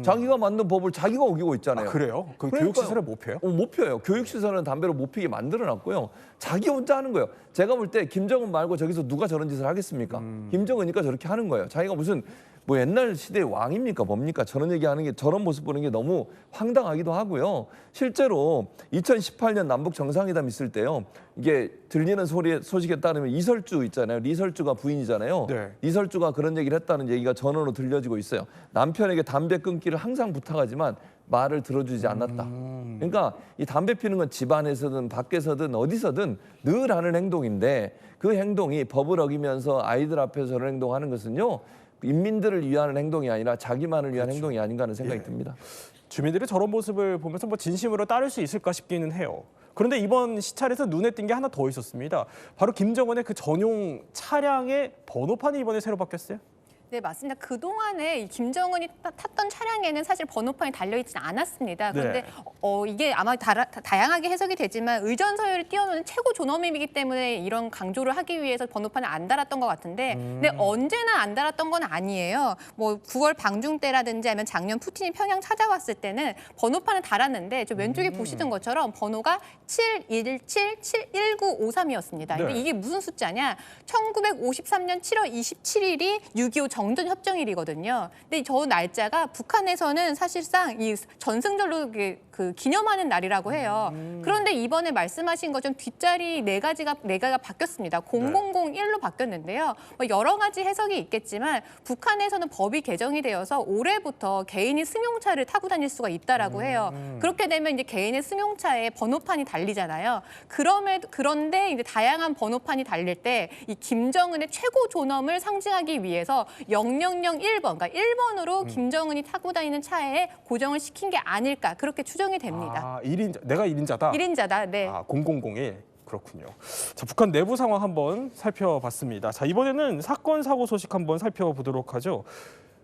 자기가 만든 법을 자기가 어기고 있잖아요. 아, 그래요? 그 그러니까요. 교육시설에 못 펴요? 못 펴요. 교육시설은 담배를 못 피게 만들어놨고요. 자기 혼자 하는 거예요. 제가 볼 때 김정은 말고 저기서 누가 저런 짓을 하겠습니까? 김정은이니까 저렇게 하는 거예요. 자기가 무슨 뭐 옛날 시대의 왕입니까? 뭡니까? 저런 얘기하는 게 저런 모습 보는 게 너무 황당하기도 하고요. 실제로 2018년 남북 정상회담 있을 때요. 이게 들리는 소식에 따르면 이설주 있잖아요. 리설주가 부인이잖아요. 네. 이설주가 그런 얘기를 했다는 얘기가 전원으로 들려지고 있어요. 남편에게 담배 끊기를 항상 부탁하지만 말을 들어주지 않았다. 그러니까 이 담배 피는 건 집안에서든 밖에서든 어디서든 늘 하는 행동인데 그 행동이 법을 어기면서 아이들 앞에서 저런 행동하는 것은요. 인민들을 위한 행동이 아니라 자기만을 위한 행동이 아닌가 하는 생각이 듭니다. 주민들이 저런 모습을 보면서 뭐 진심으로 따를 수 있을까 싶기는 해요. 그런데 이번 시찰에서 눈에 띈 게 하나 더 있었습니다. 바로 김정은의 그 전용 차량의 번호판이 이번에 새로 바뀌었어요. 네, 맞습니다. 그동안에 이 김정은이 탔던 차량에는 사실 번호판이 달려있지는 않았습니다. 그런데 네. 이게 아마 다양하게 해석이 되지만 의전 서열을 띄워놓는 최고 존엄이기 때문에 이런 강조를 하기 위해서 번호판을 안 달았던 것 같은데 근데 언제나 안 달았던 건 아니에요. 뭐 9월 방중 때라든지 아니면 작년 푸틴이 평양 찾아왔을 때는 번호판을 달았는데 저 왼쪽에 보시던 것처럼 번호가 717-71953이었습니다. 근데 네. 이게 무슨 숫자냐? 1953년 7월 27일이 6.25 정전협정일이거든요. 근데 저 날짜가 북한에서는 사실상 이 전승절로 그 기념하는 날이라고 해요. 그런데 이번에 말씀하신 것처럼 뒷자리 네 개가 바뀌었습니다. 0001로 바뀌었는데요. 뭐 여러 가지 해석이 있겠지만 북한에서는 법이 개정이 되어서 올해부터 개인이 승용차를 타고 다닐 수가 있다라고 해요. 그렇게 되면 이제 개인의 승용차에 번호판이 달리잖아요. 그런데 이제 다양한 번호판이 달릴 때 이 김정은의 최고 존엄을 상징하기 위해서 0001번, 그러니까 1번으로 김정은이 타고 다니는 차에 고정을 시킨 게 아닐까 그렇게 추정이 됩니다. 아, 1인자, 내가 1인자다? 1인자다. 네. 아, 0001. 그렇군요. 자, 북한 내부 상황 한번 살펴봤습니다. 자, 이번에는 사건 사고 소식 한번 살펴보도록 하죠.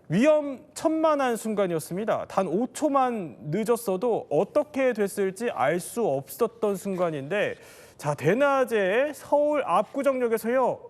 위험천만한 순간이었습니다. 단 5초만 늦었어도 어떻게 됐을지 알 수 없었던 순간인데 자, 대낮에 서울 압구정역에서요.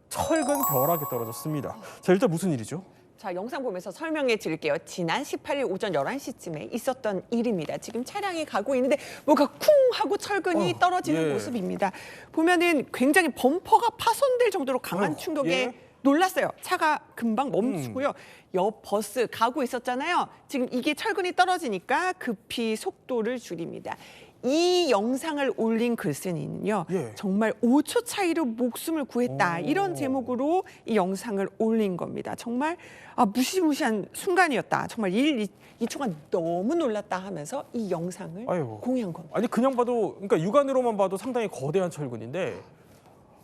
철근 벼락이 떨어졌습니다. 자, 일단 무슨 일이죠? 자, 영상 보면서 설명해 드릴게요. 지난 18일 오전 11시쯤에 있었던 일입니다. 지금 차량이 가고 있는데 뭐가 쿵 하고 철근이 떨어지는 예. 모습입니다. 보면은 굉장히 범퍼가 파손될 정도로 강한 충격에 예. 놀랐어요. 차가 금방 멈추고요. 옆 버스 가고 있었잖아요. 지금 이게 철근이 떨어지니까 급히 속도를 줄입니다. 이 영상을 올린 글쓴이는요. 예. 정말 5초 차이로 목숨을 구했다. 오. 이런 제목으로 이 영상을 올린 겁니다. 정말 무시무시한 순간이었다. 정말 2초간 너무 놀랐다 하면서 이 영상을 아이고. 공유한 겁니다. 아니 그냥 봐도 그러니까 육안으로만 봐도 상당히 거대한 철근인데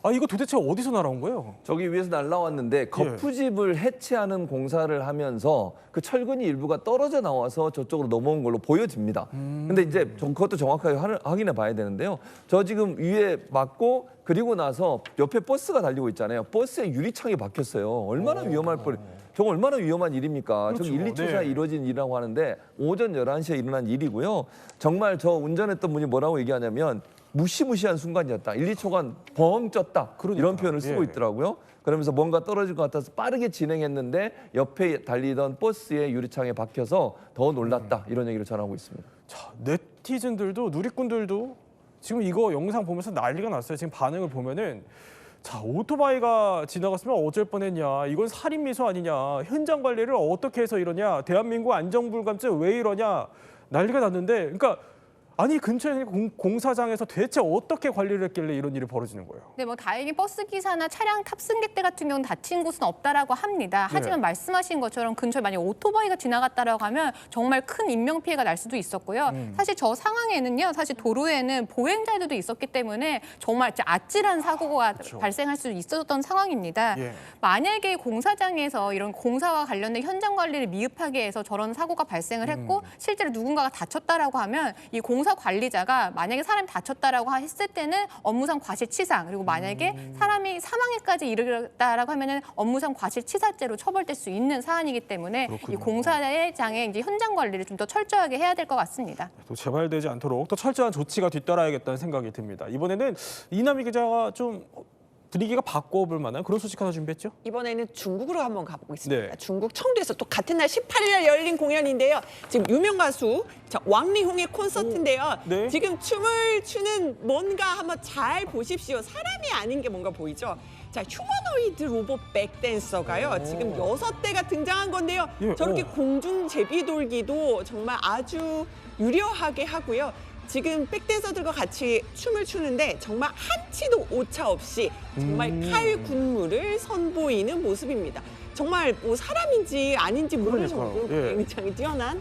아 이거 도대체 어디서 날아온 거예요? 저기 위에서 날라왔는데 거푸집을 해체하는 공사를 하면서 그 철근이 일부가 떨어져 나와서 저쪽으로 넘어온 걸로 보여집니다. 근데 이제 그것도 정확하게 확인해 봐야 되는데요. 저 지금 위에 맞고 그리고 나서 옆에 버스가 달리고 있잖아요. 버스에 유리창이 박혔어요. 얼마나 위험할 뻔. 저거 얼마나 위험한 일입니까? 그렇죠. 저기 1, 2초 사이 네. 이루어진 일이라고 하는데 오전 11시에 일어난 일이고요. 정말 저 운전했던 분이 뭐라고 얘기하냐면 무시무시한 순간이었다. 1, 2초간 벙 쪘다. 이런 표현을 쓰고 예. 있더라고요. 그러면서 뭔가 떨어질 것 같아서 빠르게 진행했는데 옆에 달리던 버스의 유리창에 박혀서 더 놀랐다. 이런 얘기를 전하고 있습니다. 자, 네티즌들도 누리꾼들도 지금 이거 영상 보면서 난리가 났어요. 지금 반응을 보면은 자, 오토바이가 지나갔으면 어쩔 뻔했냐. 이건 살인 미수 아니냐. 현장 관리를 어떻게 해서 이러냐. 대한민국 안전불감증 왜 이러냐. 난리가 났는데 그러니까 아니 근처에 공사장에서 대체 어떻게 관리를 했길래 이런 일이 벌어지는 거예요? 네, 뭐 다행히 버스 기사나 차량 탑승객들 같은 경우는 다친 곳은 없다라고 합니다. 하지만 말씀하신 것처럼 근처에 만약 오토바이가 지나갔다라고 하면 정말 큰 인명 피해가 날 수도 있었고요. 사실 저 상황에는요, 사실 도로에는 보행자들도 있었기 때문에 정말 아찔한 사고가 발생할 수 있었던 상황입니다. 만약에 공사장에서 이런 공사와 관련된 현장 관리를 미흡하게 해서 저런 사고가 발생을 했고 실제로 누군가가 다쳤다라고 하면 이 공사 관리자가 만약에 사람이 다쳤다라고 했을 때는 업무상 과실치상, 그리고 만약에 사람이 사망에까지 이르렀다라고 하면은 업무상 과실치사죄로 처벌될 수 있는 사안이기 때문에 이 공사장의 이제 현장 관리를 좀 더 철저하게 해야 될 것 같습니다. 또 재발되지 않도록 더 철저한 조치가 뒤따라야겠다는 생각이 듭니다. 이번에는 이남희 기자가 좀 분위기가 바꿔볼 만한 그런 소식 하나 준비했죠? 이번에는 중국으로 한번 가보겠습니다. 네. 중국 청두에서 또 같은 날 18일 날 열린 공연인데요. 지금 유명 가수 왕리홍의 콘서트인데요. 네. 지금 춤을 추는 뭔가 한번 잘 보십시오. 사람이 아닌 게 뭔가 보이죠? 자, 휴머노이드 로봇 백댄서가요. 지금 6대가 등장한 건데요. 예, 저렇게 공중 제비돌기도 정말 아주 유려하게 하고요. 지금 백댄서들과 같이 춤을 추는데 정말 한치도 오차 없이 정말 칼군무를 선보이는 모습입니다. 정말 뭐 사람인지 아닌지 모를 정도로 예. 굉장히 뛰어난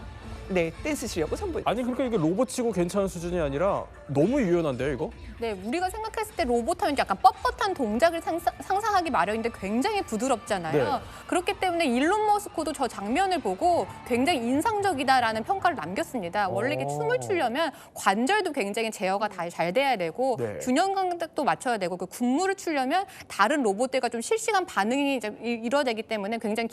댄스 실력을 선보입니다. 아니 그러니까 이게 로봇치고 괜찮은 수준이 아니라 너무 유연한데요, 이거? 네, 우리가 생각했을 때 로봇 하면 약간 뻣뻣한 동작을 상상하기 마련인데 굉장히 부드럽잖아요. 네. 그렇기 때문에 일론 머스크도 저 장면을 보고 굉장히 인상적이다라는 평가를 남겼습니다. 원래 이게 춤을 추려면 관절도 굉장히 제어가 잘 돼야 되고 네. 균형 감각도 맞춰야 되고 그 군무를 추려면 다른 로봇들과 좀 실시간 반응이 이제 이뤄내기 때문에 굉장히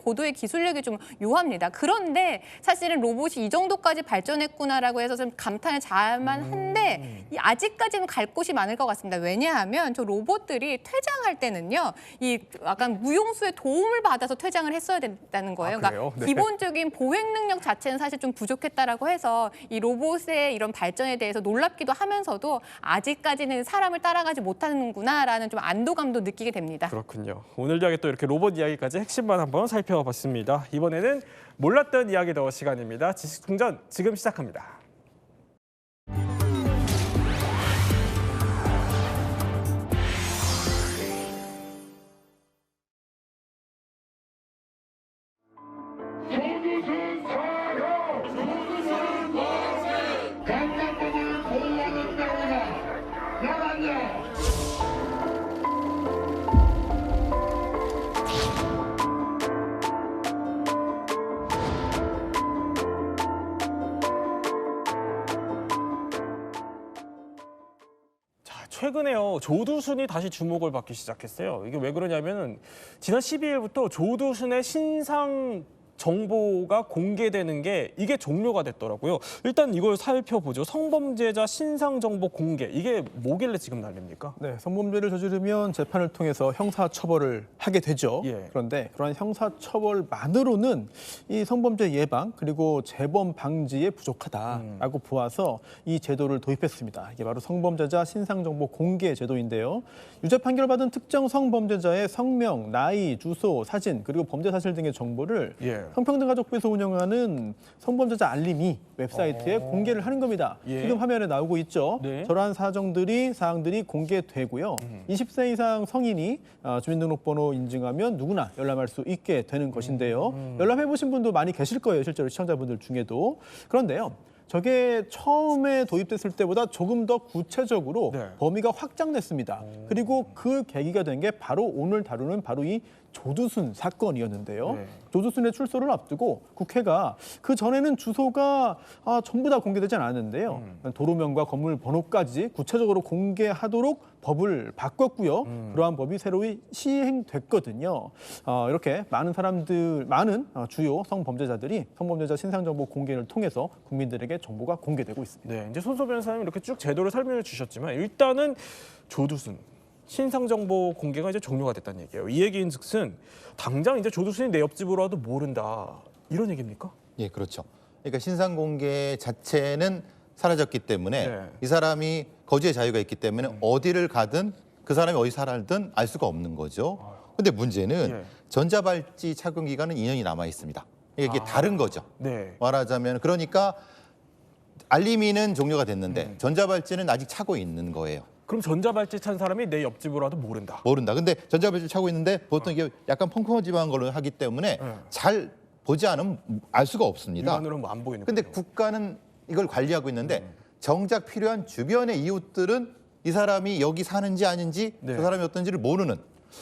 고도의 기술력이 좀 요합니다. 그런데 사실은 로봇이 이 정도까지 발전했구나라고 해서 좀 감탄을 자만 한데 아직까지는 갈 곳이 많을 것 같습니다. 왜냐하면 저 로봇들이 퇴장할 때는요, 이 약간 무용수의 도움을 받아서 퇴장을 했어야 된다는 거예요. 아, 그래요? 그러니까 네. 기본적인 보행 능력 자체는 사실 좀 부족했다라고 해서 이 로봇의 이런 발전에 대해서 놀랍기도 하면서도 아직까지는 사람을 따라가지 못하는구나라는 좀 안도감도 느끼게 됩니다. 그렇군요. 오늘 이야기 또 이렇게 로봇 이야기까지 핵심만 한번 살펴봤습니다. 이번에는 몰랐던 이야기 더 시간입니다. 지식충전 지금 시작합니다. 최근에요, 조두순이 다시 주목을 받기 시작했어요. 이게 왜 그러냐면은 지난 12일부터 조두순의 신상 정보가 공개되는 게 이게 종료가 됐더라고요. 일단 이걸 살펴보죠. 성범죄자 신상 정보 공개, 이게 뭐길래 지금 난립니까? 네, 성범죄를 저지르면 재판을 통해서 형사처벌을 하게 되죠. 예. 그런데 그러한 형사처벌만으로는 이 성범죄 예방 그리고 재범 방지에 부족하다라고 보아서 이 제도를 도입했습니다. 이게 바로 성범죄자 신상정보 공개 제도인데요. 유죄 판결받은 특정 성범죄자의 성명, 나이, 주소, 사진 그리고 범죄 사실 등의 정보를 성평등가족부에서 운영하는 성범죄자 알림이 웹사이트에 공개를 하는 겁니다. 지금 화면에 나오고 있죠. 네. 저러한 사항들이 공개되고요. 20세 이상 성인이 주민등록번호 인증하면 누구나 열람할 수 있게 되는 것인데요. 열람해보신 분도 많이 계실 거예요. 실제로 시청자분들 중에도. 그런데요. 저게 처음에 도입됐을 때보다 조금 더 구체적으로 범위가 확장됐습니다. 그리고 그 계기가 된 게 바로 오늘 다루는 바로 이 조두순 사건이었는데요. 조두순의 출소를 앞두고 국회가 그 전에는 주소가 전부 다 공개되지 않았는데요. 도로명과 건물 번호까지 구체적으로 공개하도록 법을 바꿨고요. 그러한 법이 새로 시행됐거든요. 이렇게 많은 주요 성범죄자들이 성범죄자 신상정보 공개를 통해서 국민들에게 정보가 공개되고 있습니다. 네, 이제 손소 변호사님 이렇게 쭉 제도를 설명해 주셨지만 일단은 조두순 신상 정보 공개가 이제 종료가 됐다는 얘기예요. 이 얘기인즉슨 당장 이제 조두순이 내 옆집으로 와도 모른다 이런 얘기입니까? 예, 그렇죠. 그러니까 신상 공개 자체는 사라졌기 때문에 이 사람이 거주의 자유가 있기 때문에 어디를 가든 그 사람이 어디 살든 알 수가 없는 거죠. 근데 문제는 전자발찌 착용 기간은 2년이 남아 있습니다. 이게 다른 거죠. 말하자면 그러니까 알림이는 종료가 됐는데 전자발찌는 아직 차고 있는 거예요. 그럼 전자발찌 찬 사람이 내 옆집으로 와도 모른다. 모른다. 근데 전자발찌 차고 있는데 보통 이게 약간 펑펑지한 걸로 하기 때문에 잘 보지 않으면 알 수가 없습니다. 육안으로는 안 보이는. 근데 국가는 이걸 관리하고 있는데 정작 필요한 주변의 이웃들은 이 사람이 여기 사는지 아닌지 네. 그 사람이 어떤지를 모르는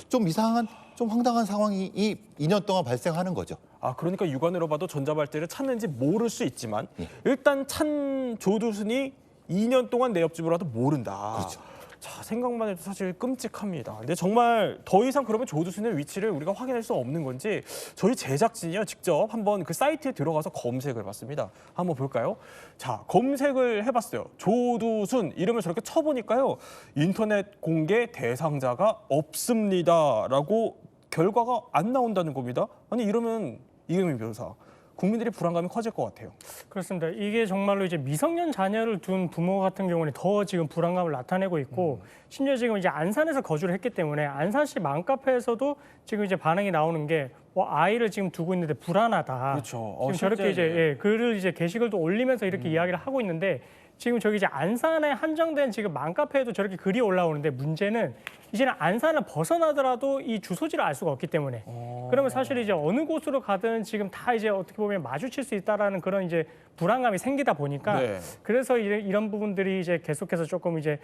좀 이상한 좀 황당한 상황이 이 2년 동안 발생하는 거죠. 아, 그러니까 육안으로 봐도 전자발찌를 찾는지 모를 수 있지만 예. 일단 찬 조두순이 2년 동안 내 옆집으로 와도 모른다. 그렇죠. 자, 생각만 해도 사실 끔찍합니다. 근데 정말 더 이상 그러면 조두순의 위치를 우리가 확인할 수 없는 건지 저희 제작진이요 직접 한번 그 사이트에 들어가서 검색을 해봤습니다. 한번 볼까요? 자, 검색을 해봤어요. 조두순 이름을 저렇게 쳐보니까요. 인터넷 공개 대상자가 없습니다라고 결과가 안 나온다는 겁니다. 아니 이러면 이경민 변호사, 국민들이 불안감이 커질 것 같아요. 그렇습니다. 이게 정말로 이제 미성년 자녀를 둔 부모 같은 경우는 더 지금 불안감을 나타내고 있고 심지어 지금 이제 안산에서 거주를 했기 때문에 안산시 맘카페에서도 지금 이제 반응이 나오는 게 아이를 지금 두고 있는데 불안하다. 그렇죠. 지금 저렇게 이제 글을 이제 게시글도 올리면서 이렇게 이야기를 하고 있는데 지금 저기 이제 안산에 한정된 지금 맘카페에도 저렇게 글이 올라오는데 문제는 이제는 안산을 벗어나더라도 이 주소지를 알 수가 없기 때문에 그러면 사실 이제 어느 곳으로 가든 지금 다 이제 어떻게 보면 마주칠 수 있다라는 그런 이제 불안감이 생기다 보니까 네. 그래서 이런 부분들이 이제 계속해서 조금 이제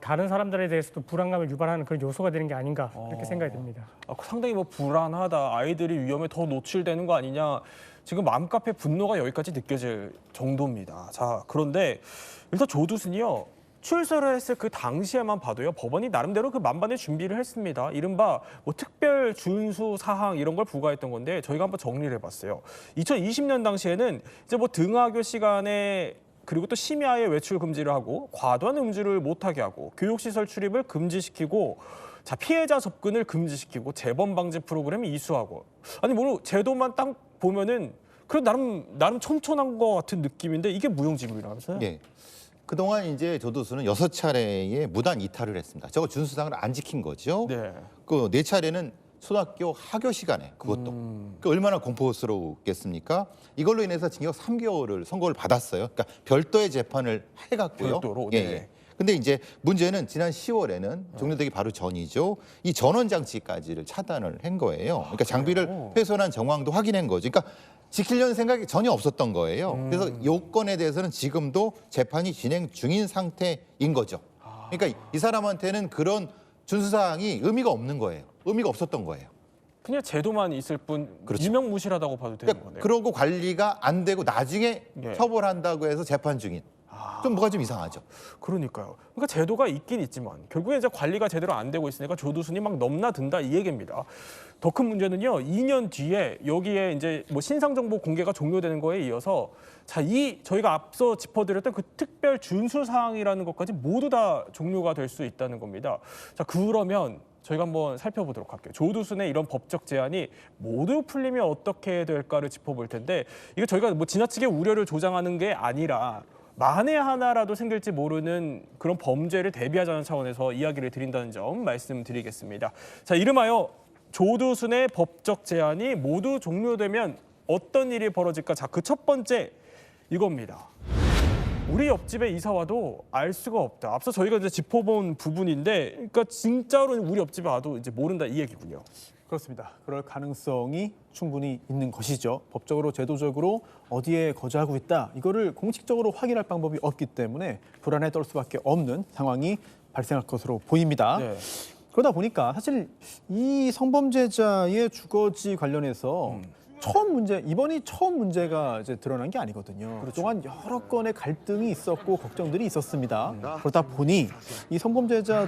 다른 사람들에 대해서도 불안감을 유발하는 그런 요소가 되는 게 아닌가 이렇게 생각이 듭니다. 상당히 뭐 불안하다. 아이들이 위험에 더 노출되는 거 아니냐. 지금 맘카페 분노가 여기까지 느껴질 정도입니다. 자, 그런데 일단 조두순이요. 출소를 했을 그 당시에만 봐도요. 법원이 나름대로 그 만반의 준비를 했습니다. 이른바 뭐 특별 준수 사항 이런 걸 부과했던 건데 저희가 한번 정리를 해봤어요. 2020년 당시에는 이제 뭐 등하교 시간에 그리고 또 심야에 외출 금지를 하고 과도한 음주를 못하게 하고 교육시설 출입을 금지시키고 자 피해자 접근을 금지시키고 재범 방지 프로그램 이수하고 아니 뭐 제도만 딱 보면은 그래 나름 촘촘한 것 같은 느낌인데 이게 무용지물이라면서요? 예. 그동안 이제 조두순은 6차례의 무단 이탈을 했습니다. 저거 준수사항을 안 지킨 거죠. 네. 그 4차례는 초등학교 하교 시간에 그것도 그 얼마나 공포스러웠겠습니까? 이걸로 인해서 징역 3개월을 선고를 받았어요. 그러니까 별도의 재판을 해갔고요. 별도로, 예. 네. 근데 이제 문제는 지난 10월에는 종료되기 바로 전이죠. 이 전원 장치까지를 차단을 한 거예요. 그러니까 장비를 훼손한 정황도 확인한 거죠. 그러니까 지키려는 생각이 전혀 없었던 거예요. 그래서 요건에 대해서는 지금도 재판이 진행 중인 상태인 거죠. 그러니까 이 사람한테는 그런 준수사항이 의미가 없는 거예요. 의미가 없었던 거예요. 그냥 제도만 있을 뿐 그렇죠. 유명무실하다고 봐도 되는 그러니까 거네요. 그러고 관리가 안 되고 나중에 네. 처벌한다고 해서 재판 중인. 좀 뭐가 좀 이상하죠. 그러니까요. 그러니까 제도가 있긴 있지만 결국에 이제 관리가 제대로 안 되고 있으니까 조두순이 막 넘나든다 이 얘기입니다. 더 큰 문제는요. 2년 뒤에 여기에 이제 뭐 신상 정보 공개가 종료되는 거에 이어서 자, 이 저희가 앞서 짚어드렸던 그 특별 준수 사항이라는 것까지 모두 다 종료가 될 수 있다는 겁니다. 자, 그러면 저희가 한번 살펴보도록 할게요. 조두순의 이런 법적 제한이 모두 풀리면 어떻게 될까를 짚어볼 텐데 이게 저희가 뭐 지나치게 우려를 조장하는 게 아니라 만에 하나라도 생길지 모르는 그런 범죄를 대비하자는 차원에서 이야기를 드린다는 점 말씀드리겠습니다. 자, 이름하여 조두순의 법적 제한이 모두 종료되면 어떤 일이 벌어질까? 자, 그 첫 번째 이겁니다. 우리 옆집에 이사 와도 알 수가 없다. 앞서 저희가 이제 짚어본 부분인데, 그러니까 진짜로 우리 옆집에 와도 이제 모른다 이 얘기군요. 그렇습니다. 그럴 가능성이 충분히 있는 것이죠. 법적으로 제도적으로 어디에 거주하고 있다. 이거를 공식적으로 확인할 방법이 없기 때문에 불안에 떨 수밖에 없는 상황이 발생할 것으로 보입니다. 네. 그러다 보니까 사실 이 성범죄자의 주거지 관련해서 이번이 처음 문제가 이제 드러난 게 아니거든요. 그동안 여러 건의 갈등이 있었고 걱정들이 있었습니다. 그러다 보니 이 성범죄자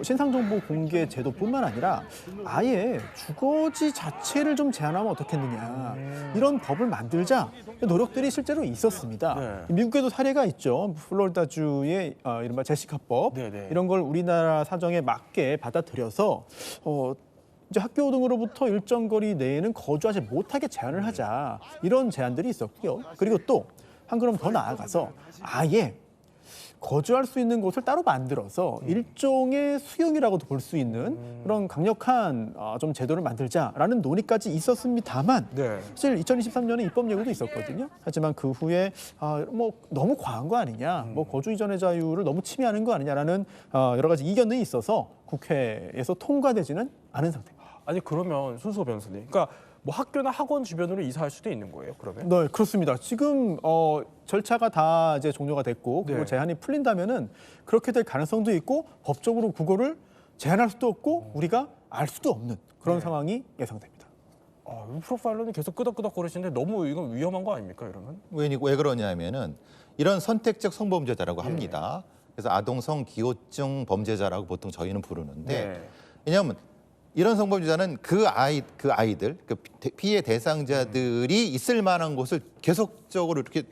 신상 정보 공개 제도뿐만 아니라 아예 주거지 자체를 좀 제한하면 어떻겠느냐 이런 법을 만들자 노력들이 실제로 있었습니다. 네. 미국에도 사례가 있죠. 플로리다주의 이른바 제시카법 네. 이런 걸 우리나라 사정에 맞게 받아들여서 이제 학교 등으로부터 일정 거리 내에는 거주하지 못하게 제한을 하자 이런 제안들이 있었고요. 그리고 또 한 걸음 더 나아가서 아예 거주할 수 있는 곳을 따로 만들어서 일종의 수용이라고도 볼 수 있는 그런 강력한 좀 제도를 만들자라는 논의까지 있었습니다만 네. 사실 2023년에 입법 예고도 있었거든요. 하지만 그 후에 뭐 너무 과한 거 아니냐, 뭐 거주 이전의 자유를 너무 침해하는 거 아니냐라는 여러 가지 이견이 있어서 국회에서 통과되지는 않은 상태입니다. 아니 그러면 손수호 변호사님, 그러니까 뭐 학교나 학원 주변으로 이사할 수도 있는 거예요, 그러면? 네, 그렇습니다. 지금 절차가 다 이제 종료가 됐고 그리고 네. 제한이 풀린다면은 그렇게 될 가능성도 있고 법적으로 그거를 제한할 수도 없고 우리가 알 수도 없는 그런 네. 상황이 예상됩니다. 이 프로파일러는 계속 끄덕끄덕 거리시는데 너무 이건 위험한 거 아닙니까, 이러면? 왜 그러냐면은 이런 선택적 성범죄자라고 합니다. 그래서 아동성 기호증 범죄자라고 보통 저희는 부르는데 네. 왜냐하면 이런 성범죄자는 그 아이들, 그 피해 대상자들이 있을 만한 곳을 계속적으로 이렇게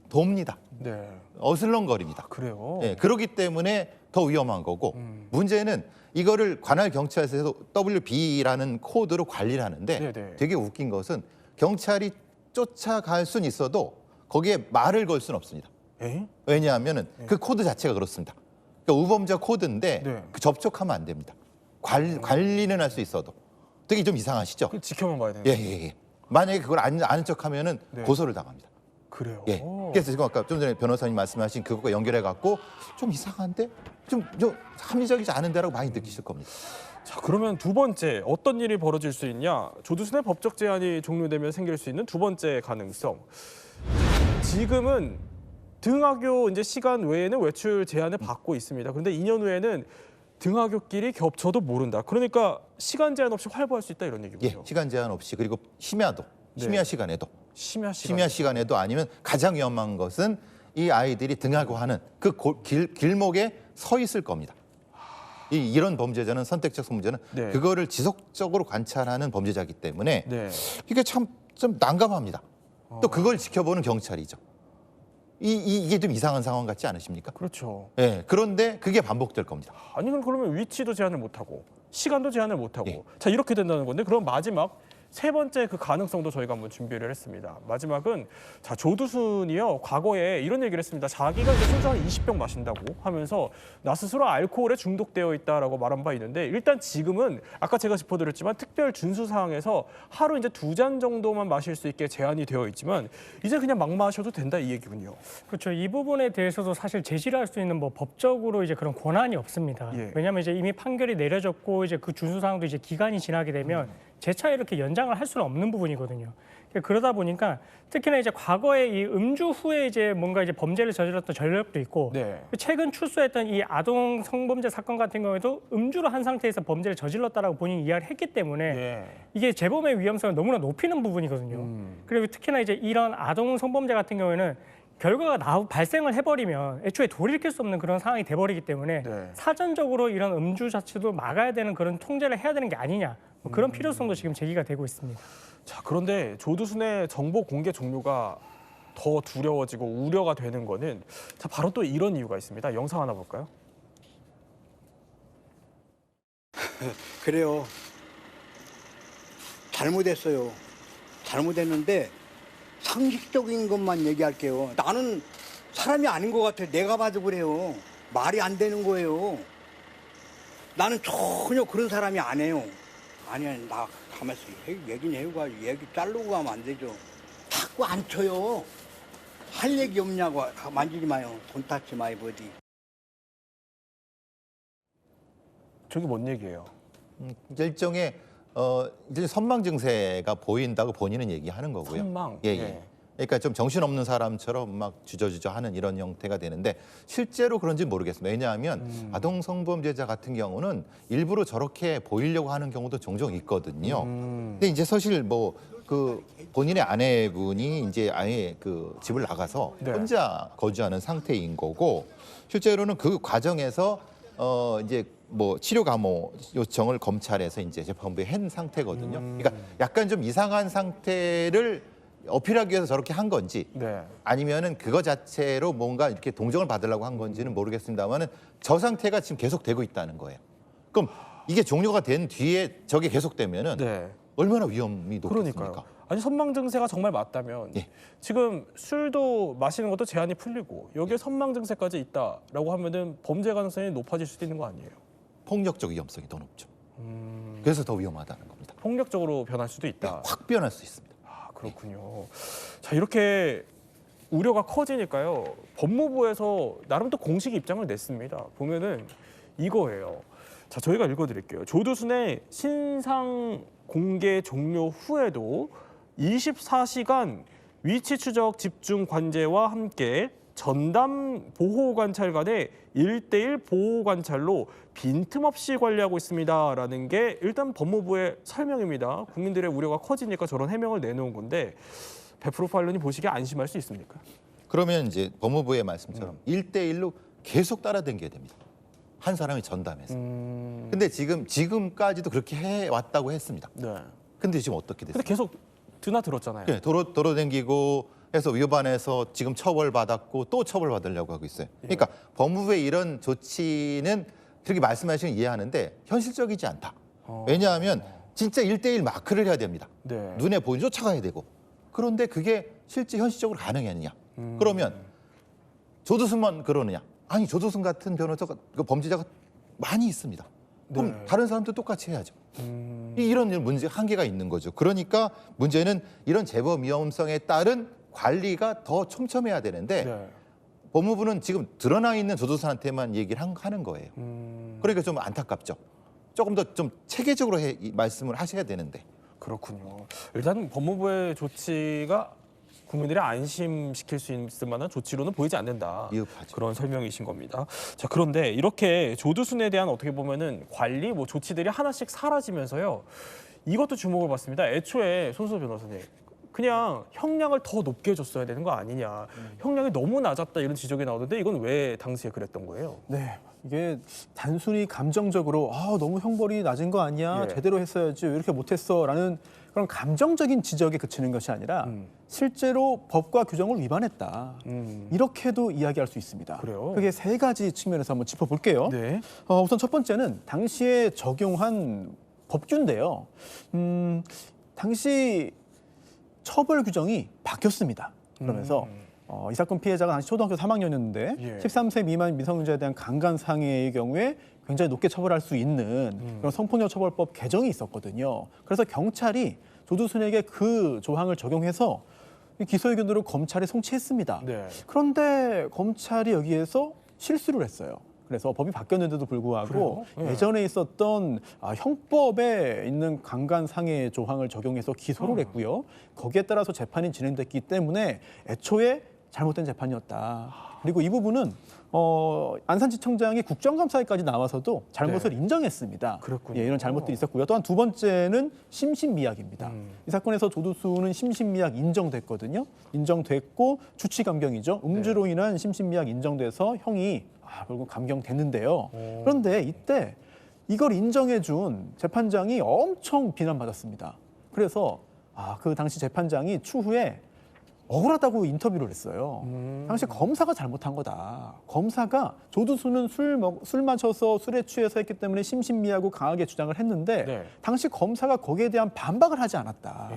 돕니다. 네. 어슬렁거립니다. 그래요? 예, 그렇기 때문에 더 위험한 거고 문제는 이거를 관할 경찰서에서 WB라는 코드로 관리를 하는데 네네. 되게 웃긴 것은 경찰이 쫓아갈 수는 있어도 거기에 말을 걸 수는 없습니다. 에? 왜냐하면은 그 코드 자체가 그렇습니다. 그러니까 우범자 코드인데 네. 그 접촉하면 안 됩니다. 관리는 할 수 있어도 되게 좀 이상하시죠? 그 지켜만 봐야 되는 예. 만약에 그걸 아는 척하면은 네. 고소를 당합니다. 그래요? 예. 그래서 지금 아까 좀 전에 변호사님 말씀하신 그것과 연결해 갖고 좀 이상한데 좀 합리적이지 않은데라고 많이 느끼실 겁니다. 자, 그러면 두 번째 어떤 일이 벌어질 수 있냐? 조두순의 법적 제한이 종료되면 생길 수 있는 두 번째 가능성. 지금은 등하교 이제 시간 외에는 외출 제한을 받고 있습니다. 그런데 2년 후에는 등하교끼리 겹쳐도 모른다. 그러니까 시간 제한 없이 활보할 수 있다 이런 예. 얘기군요. 시간 제한 없이 그리고 심야 시간에도 심야 시간. 심야 시간에도 아니면 가장 위험한 것은 이 아이들이 등하고 하는 그 길목에 서 있을 겁니다. 이런 범죄자는 선택적 성범죄는 네. 그거를 지속적으로 관찰하는 범죄자이기 때문에 네. 이게 참 좀 난감합니다. 또 그걸 지켜보는 경찰이죠. 이게 좀 이상한 상황 같지 않으십니까? 그렇죠. 예. 그런데 그게 반복될 겁니다. 아니 그러면 위치도 제한을 못 하고 시간도 제한을 못 하고 예. 자 이렇게 된다는 건데 그럼 마지막 세 번째 그 가능성도 저희가 한번 준비를 했습니다. 마지막은 자 조두순이요 과거에 이런 얘기를 했습니다. 자기가 이제 소주 한 20병 마신다고 하면서 나 스스로 알코올에 중독되어 있다라고 말한 바 있는데 일단 지금은 아까 제가 짚어드렸지만 특별 준수 사항에서 하루 이제 2잔 정도만 마실 수 있게 제한이 되어 있지만 이제 그냥 막 마셔도 된다 이 얘기군요. 그렇죠. 이 부분에 대해서도 사실 제지를 할 수 있는 뭐 법적으로 이제 그런 권한이 없습니다. 예. 왜냐하면 이제 이미 판결이 내려졌고 이제 그 준수 사항도 이제 기간이 지나게 되면 재차 이렇게 연장을 할 수는 없는 부분이거든요. 그러다 보니까 특히나 이제 과거에 이 음주 후에 이제 뭔가 이제 범죄를 저질렀던 전력도 있고 네. 최근 출소했던 이 아동 성범죄 사건 같은 경우에도 음주를 한 상태에서 범죄를 저질렀다라고 본인이 이야기를 했기 때문에 예. 이게 재범의 위험성을 너무나 높이는 부분이거든요. 그리고 특히나 이제 이런 아동 성범죄 같은 경우에는 결과가 발생을 해버리면 애초에 돌이킬 수 없는 그런 상황이 돼버리기 때문에 네. 사전적으로 이런 음주 자체도 막아야 되는 그런 통제를 해야 되는 게 아니냐 뭐 그런 필요성도 지금 제기가 되고 있습니다. 자 그런데 조두순의 정보 공개 종료가 더 두려워지고 우려가 되는 거는 자 바로 또 이런 이유가 있습니다. 영상 하나 볼까요? 그래요. 잘못했어요. 잘못했는데 상식적인 것만 얘기할게요. 나는 사람이 아닌 것 같아. 내가 봐도 그래요. 말이 안 되는 거예요. 나는 전혀 그런 사람이 아니에요. 아니야, 나 가만있어. 얘기는 해요가 얘기 자르고 가면 안 되죠. 자꾸 안 쳐요. 할 얘기 없냐고. 만지지 마요. 돈 닦지 마요, 버디. 저게 뭔 얘기예요? 일종의 이제 선망 증세가 보인다고 본인은 얘기하는 거고요. 선망? 예. 예. 그러니까 좀 정신없는 사람처럼 막 주저주저 하는 이런 형태가 되는데 실제로 그런지 모르겠습니다. 왜냐하면 아동 성범죄자 같은 경우는 일부러 저렇게 보이려고 하는 경우도 종종 있거든요. 근데 이제 사실 뭐 그 본인의 아내분이 이제 아예 그 집을 나가서 네. 혼자 거주하는 상태인 거고 실제로는 그 과정에서 이제 뭐 치료 감호 요청을 검찰에서 이제 재판부에 한 상태거든요. 그러니까 약간 좀 이상한 상태를 어필하기 위해서 저렇게 한 건지 네. 아니면은 그거 자체로 뭔가 이렇게 동정을 받으려고 한 건지는 모르겠습니다만은 저 상태가 지금 계속되고 있다는 거예요. 그럼 이게 종료가 된 뒤에 저게 계속되면은 네. 얼마나 위험이 높겠습니까? 그러니까요. 아니 선망 증세가 정말 맞다면 예. 지금 술도 마시는 것도 제한이 풀리고 여기에 선망 증세까지 있다라고 하면은 범죄 가능성이 높아질 수도 있는 거 아니에요? 폭력적 위험성이 더 높죠. 그래서 더 위험하다는 겁니다. 폭력적으로 변할 수도 있다. 확 변할 수 있습니다. 아, 그렇군요. 자, 이렇게 우려가 커지니까요. 법무부에서 나름 또 공식 입장을 냈습니다. 보면은 이거예요. 자, 저희가 읽어드릴게요. 조두순의 신상 공개 종료 후에도 24시간 위치 추적 집중 관제와 함께 전담 보호 관찰관의 1:1 보호 관찰로 빈틈없이 관리하고 있습니다라는 게 일단 법무부의 설명입니다. 국민들의 우려가 커지니까 저런 해명을 내놓은 건데 100%파일런이 보시기에 안심할 수 있습니까? 그러면 이제 법무부의 말씀처럼 1:1로 계속 따라다녀야 됩니다. 한 사람이 전담해서. 근데 지금까지도 그렇게 해왔다고 했습니다. 네. 근데 지금 어떻게 됐어요? 근데 계속 드나들었잖아요. 네, 도로 댕기고 해서 위반해서 지금 처벌받았고 또 처벌받으려고 하고 있어요. 그러니까 법무부의 이런 조치는 그렇게 말씀하시는 이해하는데 현실적이지 않다. 왜냐하면 진짜 1:1 마크를 해야 됩니다. 네. 눈에 보이는 쫓아가야 되고. 그런데 그게 실제 현실적으로 가능했느냐. 그러면 조두순만 그러느냐. 아니 조두순 같은 변호사가 범죄자가 많이 있습니다. 그럼 네. 다른 사람도 똑같이 해야죠. 이런 문제 한계가 있는 거죠. 그러니까 문제는 이런 재범 위험성에 따른 관리가 더 촘촘해야 되는데 네. 법무부는 지금 드러나 있는 조두순한테만 얘기를 하는 거예요. 그러니까 좀 안타깝죠. 조금 더 좀 체계적으로 말씀을 하셔야 되는데. 그렇군요. 일단 법무부의 조치가 국민들이 안심시킬 수 있을 만한 조치로는 보이지 않는다. 미흡하죠. 그런 설명이신 겁니다. 자, 그런데 이렇게 조두순에 대한 어떻게 보면은 관리 조치들이 하나씩 사라지면서요. 이것도 주목을 받습니다. 애초에 손수호 변호사님. 그냥 형량을 더 높게 줬어야 되는 거 아니냐. 형량이 너무 낮았다 이런 지적이 나오던데 이건 왜 당시에 그랬던 거예요? 네, 이게 단순히 감정적으로 너무 형벌이 낮은 거 아니야? 예. 제대로 했어야지 왜 이렇게 못했어?라는 그런 감정적인 지적에 그치는 것이 아니라 실제로 법과 규정을 위반했다. 이렇게도 이야기할 수 있습니다. 그래요? 그게 세 가지 측면에서 한번 짚어볼게요. 네. 우선 첫 번째는 당시에 적용한 법규인데요. 당시 처벌 규정이 바뀌었습니다. 그러면서 이 사건 피해자가 당시 초등학교 3학년이었는데 예. 13세 미만 미성년자에 대한 강간상해의 경우에 굉장히 높게 처벌할 수 있는 그런 성폭력 처벌법 개정이 있었거든요. 그래서 경찰이 조두순에게 그 조항을 적용해서 기소 의견으로 검찰에 송치했습니다. 네. 그런데 검찰이 여기에서 실수를 했어요. 그래서 법이 바뀌었는데도 불구하고 그래요? 네. 예전에 있었던 형법에 있는 강간상해 조항을 적용해서 기소를 했고요. 거기에 따라서 재판이 진행됐기 때문에 애초에 잘못된 재판이었다. 그리고 이 부분은 안산지청장이 국정감사에까지 나와서도 잘못을 인정했습니다. 그렇군요. 예, 이런 잘못들이 있었고요. 또한 두 번째는 심신미약입니다. 이 사건에서 조두순은 심신미약 인정됐거든요. 인정됐고 주치감경이죠. 음주로 인한 심신미약 인정돼서 형이 결국 감경됐는데요. 그런데 이때 이걸 인정해준 재판장이 엄청 비난받았습니다. 그래서 그 당시 재판장이 추후에 억울하다고 인터뷰를 했어요. 당시 검사가 잘못한 거다. 검사가 조두순은 술 마셔서 술에 취해서 했기 때문에 심신미약으로 강하게 주장을 했는데 네. 당시 검사가 거기에 대한 반박을 하지 않았다.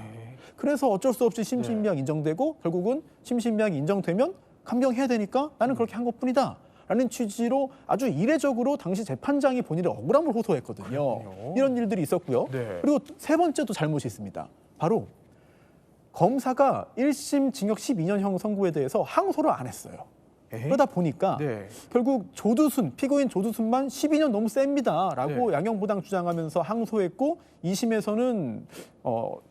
그래서 어쩔 수 없이 심신미약 인정되고 결국은 심신미약이 인정되면 감경해야 되니까 나는 그렇게 한 것뿐이다. 라는 취지로 아주 이례적으로 당시 재판장이 본인의 억울함을 호소했거든요. 그렇군요. 이런 일들이 있었고요. 네. 그리고 세 번째도 잘못이 있습니다. 바로 검사가 1심 징역 12년형 선고에 대해서 항소를 안 했어요. 그러다 보니까 네. 결국 피고인 조두순만 12년 너무 셉니다. 라고 네. 양형부당 주장하면서 항소했고 2심에서는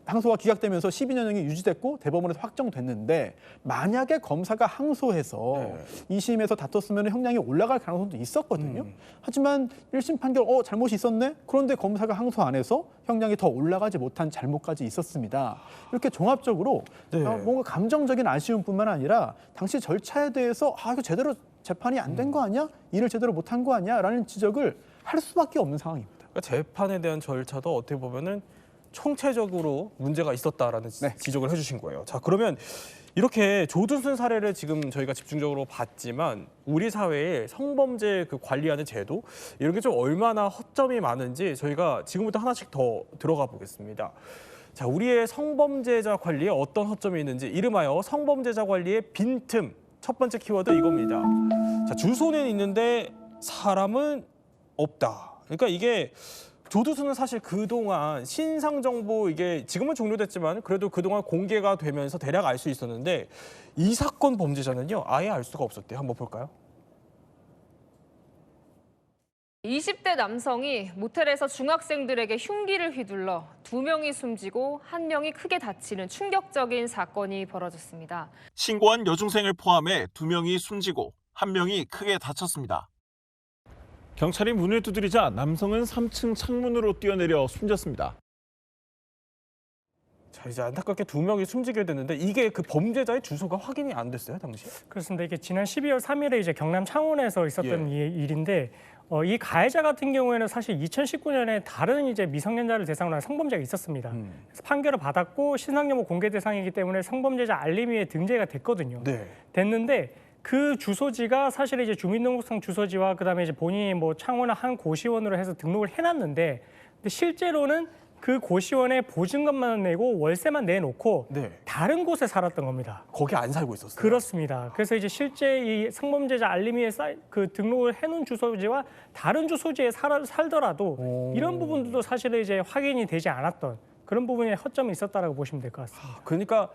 항소가 기각되면서 12년형이 유지됐고 대법원에서 확정됐는데 만약에 검사가 항소해서 네. 2심에서 다퉜으면 형량이 올라갈 가능성도 있었거든요. 하지만 1심 판결 잘못이 있었네? 그런데 검사가 항소 안 해서 형량이 더 올라가지 못한 잘못까지 있었습니다. 이렇게 종합적으로 네. 뭔가 감정적인 아쉬움뿐만 아니라 당시 절차에 대해서 이거 제대로 재판이 안 된 거 아니야? 일을 제대로 못한 거 아니야? 라는 지적을 할 수밖에 없는 상황입니다. 그러니까 재판에 대한 절차도 어떻게 보면은 총체적으로 문제가 있었다라는 지적을 해주신 거예요. 자, 그러면 이렇게 조두순 사례를 지금 저희가 집중적으로 봤지만 우리 사회의 성범죄 관리하는 제도 이런 게 좀 얼마나 허점이 많은지 저희가 지금부터 하나씩 더 들어가 보겠습니다. 자, 우리의 성범죄자 관리에 어떤 허점이 있는지 이름하여 성범죄자 관리의 빈틈. 첫 번째 키워드 이겁니다. 자, 주소는 있는데 사람은 없다. 그러니까 이게 조두순은 사실 그동안 신상 정보 이게 지금은 종료됐지만 그래도 그동안 공개가 되면서 대략 알 수 있었는데 이 사건 범죄자는요 아예 알 수가 없었대요. 한번 볼까요? 20대 남성이 모텔에서 중학생들에게 흉기를 휘둘러 2명이 숨지고 1명이 크게 다치는 충격적인 사건이 벌어졌습니다. 신고한 여중생을 포함해 2명이 숨지고 1명이 크게 다쳤습니다. 경찰이 문을 두드리자 남성은 3층 창문으로 뛰어내려 숨졌습니다. 자, 이제 안타깝게 2명이 숨지게 됐는데 이게 그 범죄자의 주소가 확인이 안 됐어요, 당시? 그렇습니다. 이게 지난 12월 3일에 이제 경남 창원에서 있었던 일인데 이 가해자 같은 경우에는 사실 2019년에 다른 이제 미성년자를 대상으로 한 성범죄가 있었습니다. 그래서 판결을 받았고 신상정보 공개 대상이기 때문에 성범죄자 알림위에 등재가 됐거든요. 네. 됐는데 그 주소지가 사실 이제 주민등록상 주소지와 그다음에 이제 본인이 뭐 창원의 한 고시원으로 해서 등록을 해놨는데 근데 실제로는 그 고시원에 보증금만 내고 월세만 내놓고 다른 곳에 살았던 겁니다. 거기 안 살고 있었어요? 그렇습니다. 그래서 이제 실제 이 성범죄자 알림위에 그 등록을 해놓은 주소지와 다른 주소지에 살더라도 이런 부분들도 사실은 이제 확인이 되지 않았던 그런 부분에 허점이 있었다라고 보시면 될 것 같습니다. 그러니까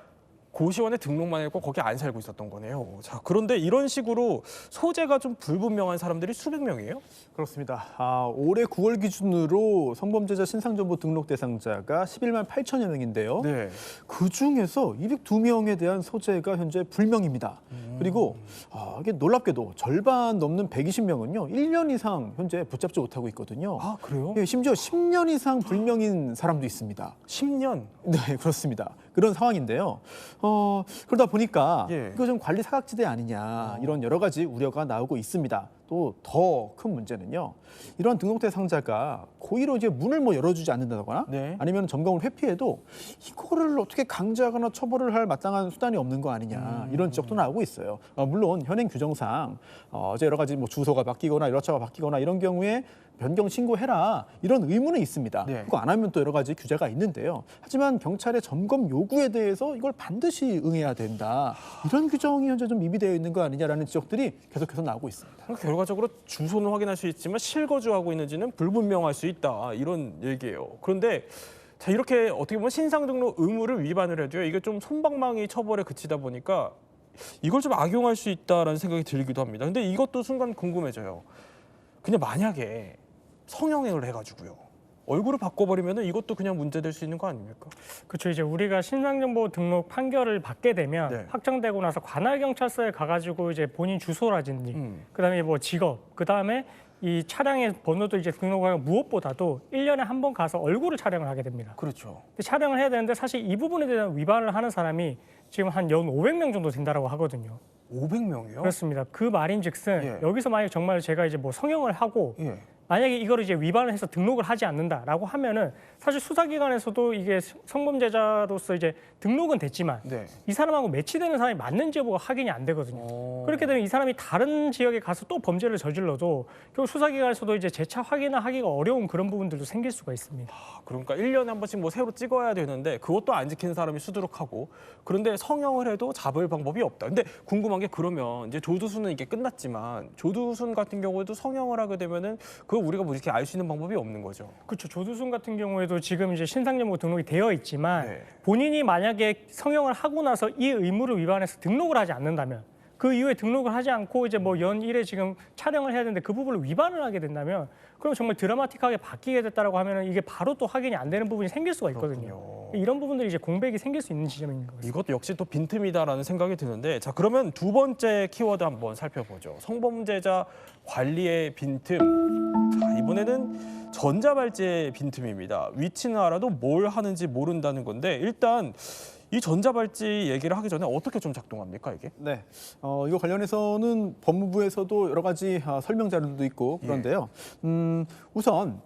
고시원에 등록만 했고 거기 안 살고 있었던 거네요. 자, 그런데 이런 식으로 소재가 좀 불분명한 사람들이 수백 명이에요? 그렇습니다. 올해 9월 기준으로 성범죄자 신상정보 등록 대상자가 11만 8천여 명인데요. 네. 그중에서 202명에 대한 소재가 현재 불명입니다. 그리고 이게 놀랍게도 절반 넘는 120명은요. 1년 이상 현재 붙잡지 못하고 있거든요. 아, 그래요? 예, 심지어 10년 이상 불명인 사람도 있습니다. 10년? 네, 그렇습니다. 그런 상황인데요. 그러다 보니까 이거 좀 관리 사각지대 아니냐 이런 여러 가지 우려가 나오고 있습니다. 또 더 큰 문제는요. 이런 등록 대상자가 고의로 이제 문을 뭐 열어주지 않는다거나 아니면 점검을 회피해도 이거를 어떻게 강제하거나 처벌을 할 마땅한 수단이 없는 거 아니냐 이런 지적도 나오고 있어요. 물론 현행 규정상 이제 여러 가지 뭐 주소가 바뀌거나 연락처가 바뀌거나 이런 경우에 변경 신고해라 이런 의무는 있습니다. 그거 안 하면 또 여러 가지 규제가 있는데요. 하지만 경찰의 점검 요구에 대해서 이걸 반드시 응해야 된다. 이런 규정이 현재 좀 미비되어 있는 거 아니냐라는 지적들이 계속해서 나오고 있습니다. 결과적으로 주소는 확인할 수 있지만 실거주하고 있는지는 불분명할 수 있다. 이런 얘기예요. 그런데 자, 이렇게 어떻게 보면 신상등록 의무를 위반을 해도요. 이게 좀 솜방망이 처벌에 그치다 보니까 이걸 좀 악용할 수 있다라는 생각이 들기도 합니다. 근데 이것도 순간 궁금해져요. 그냥 만약에 성형을 해가지고요. 얼굴을 바꿔버리면 이것도 그냥 문제될 수 있는 거 아닙니까? 그렇죠. 이제 우리가 신상정보 등록 판결을 받게 되면 확정되고 나서 관할경찰서에 가가지고 이제 본인 주소라든지 그다음에 뭐 직업, 그다음에 이 차량의 번호도 이제 등록하고 무엇보다도 1년에 한 번 가서 얼굴을 촬영을 하게 됩니다. 그렇죠. 근데 촬영을 해야 되는데 사실 이 부분에 대한 위반을 하는 사람이 지금 한 연 500명 정도 된다라고 하거든요. 500명이요? 그렇습니다. 그 말인즉슨 여기서 만약 정말 제가 이제 뭐 성형을 하고 만약에 이거를 이제 위반을 해서 등록을 하지 않는다라고 하면은 사실 수사기관에서도 이게 성범죄자로서 이제 등록은 됐지만 이 사람하고 매치되는 사람이 맞는지 여부가 확인이 안 되거든요. 그렇게 되면 이 사람이 다른 지역에 가서 또 범죄를 저질러도 결국 수사기관에서도 이제 재차 확인을 하기가 어려운 그런 부분들도 생길 수가 있습니다. 그러니까 1년에 한 번씩 뭐 새로 찍어야 되는데 그것도 안 지키는 사람이 수두룩하고 그런데 성형을 해도 잡을 방법이 없다. 근데 궁금한 게 그러면 이제 조두순은 이게 끝났지만 조두순 같은 경우에도 성형을 하게 되면은 그거 우리가 뭐 이렇게 알 수 있는 방법이 없는 거죠. 그렇죠. 조두순 같은 경우에도 지금 이제 신상정보 등록이 되어 있지만 본인이 만약에 성형을 하고 나서 이 의무를 위반해서 등록을 하지 않는다면 그 이후에 등록을 하지 않고 이제 뭐 연 1회 지금 촬영을 해야 되는데 그 부분을 위반을 하게 된다면 그럼 정말 드라마틱하게 바뀌게 됐다라고 하면은 이게 바로 또 확인이 안 되는 부분이 생길 수가 있거든요. 이런 부분들이 이제 공백이 생길 수 있는 지점인 거죠. 이것도 역시 또 빈틈이다라는 생각이 드는데 자, 그러면 두 번째 키워드 한번 살펴보죠. 성범죄자 관리의 빈틈. 자, 이번에는 전자발찌의 빈틈입니다. 위치는 알아도 뭘 하는지 모른다는 건데 일단 이 전자발찌 얘기를 하기 전에 어떻게 좀 작동합니까, 이게? 네, 이거 관련해서는 법무부에서도 여러 가지 설명 자료도 있고 그런데요. 우선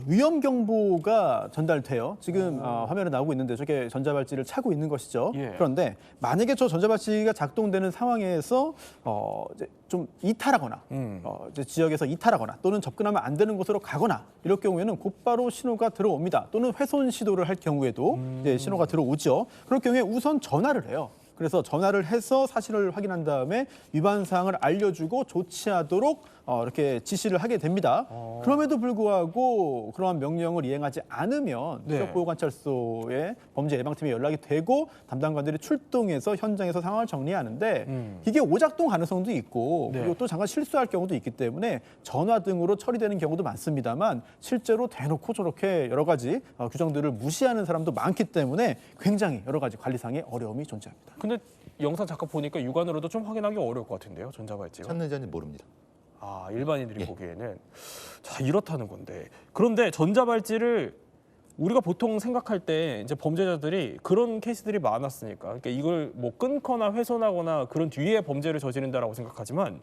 위험 경보가 전달돼요. 지금 화면에 나오고 있는데 저게 전자발찌를 차고 있는 것이죠. 그런데 만약에 저 전자발찌가 작동되는 상황에서 이제 좀 이탈하거나 이제 지역에서 이탈하거나 또는 접근하면 안 되는 곳으로 가거나 이럴 경우에는 곧바로 신호가 들어옵니다. 또는 훼손 시도를 할 경우에도 이제 신호가 들어오죠. 그럴 경우에 우선 전화를 해요. 그래서 전화를 해서 사실을 확인한 다음에 위반 사항을 알려주고 조치하도록 이렇게 지시를 하게 됩니다. 그럼에도 불구하고 그러한 명령을 이행하지 않으면 지역보호관찰소에 범죄 예방팀에 연락이 되고 담당관들이 출동해서 현장에서 상황을 정리하는데 이게 오작동 가능성도 있고 그리고 또 잠깐 실수할 경우도 있기 때문에 전화 등으로 처리되는 경우도 많습니다만 실제로 대놓고 저렇게 여러 가지 규정들을 무시하는 사람도 많기 때문에 굉장히 여러 가지 관리상의 어려움이 존재합니다. 근데 영상 잠깐 보니까 육안으로도 좀 확인하기 어려울 것 같은데요, 전자발찌가. 찾는지는 모릅니다. 아, 일반인들이 보기에는 자, 이렇다는 건데. 그런데 전자발찌를 우리가 보통 생각할 때 이제 범죄자들이 그런 케이스들이 많았으니까, 그러니까 이걸 뭐 끊거나 훼손하거나 그런 뒤에 범죄를 저지른다라고 생각하지만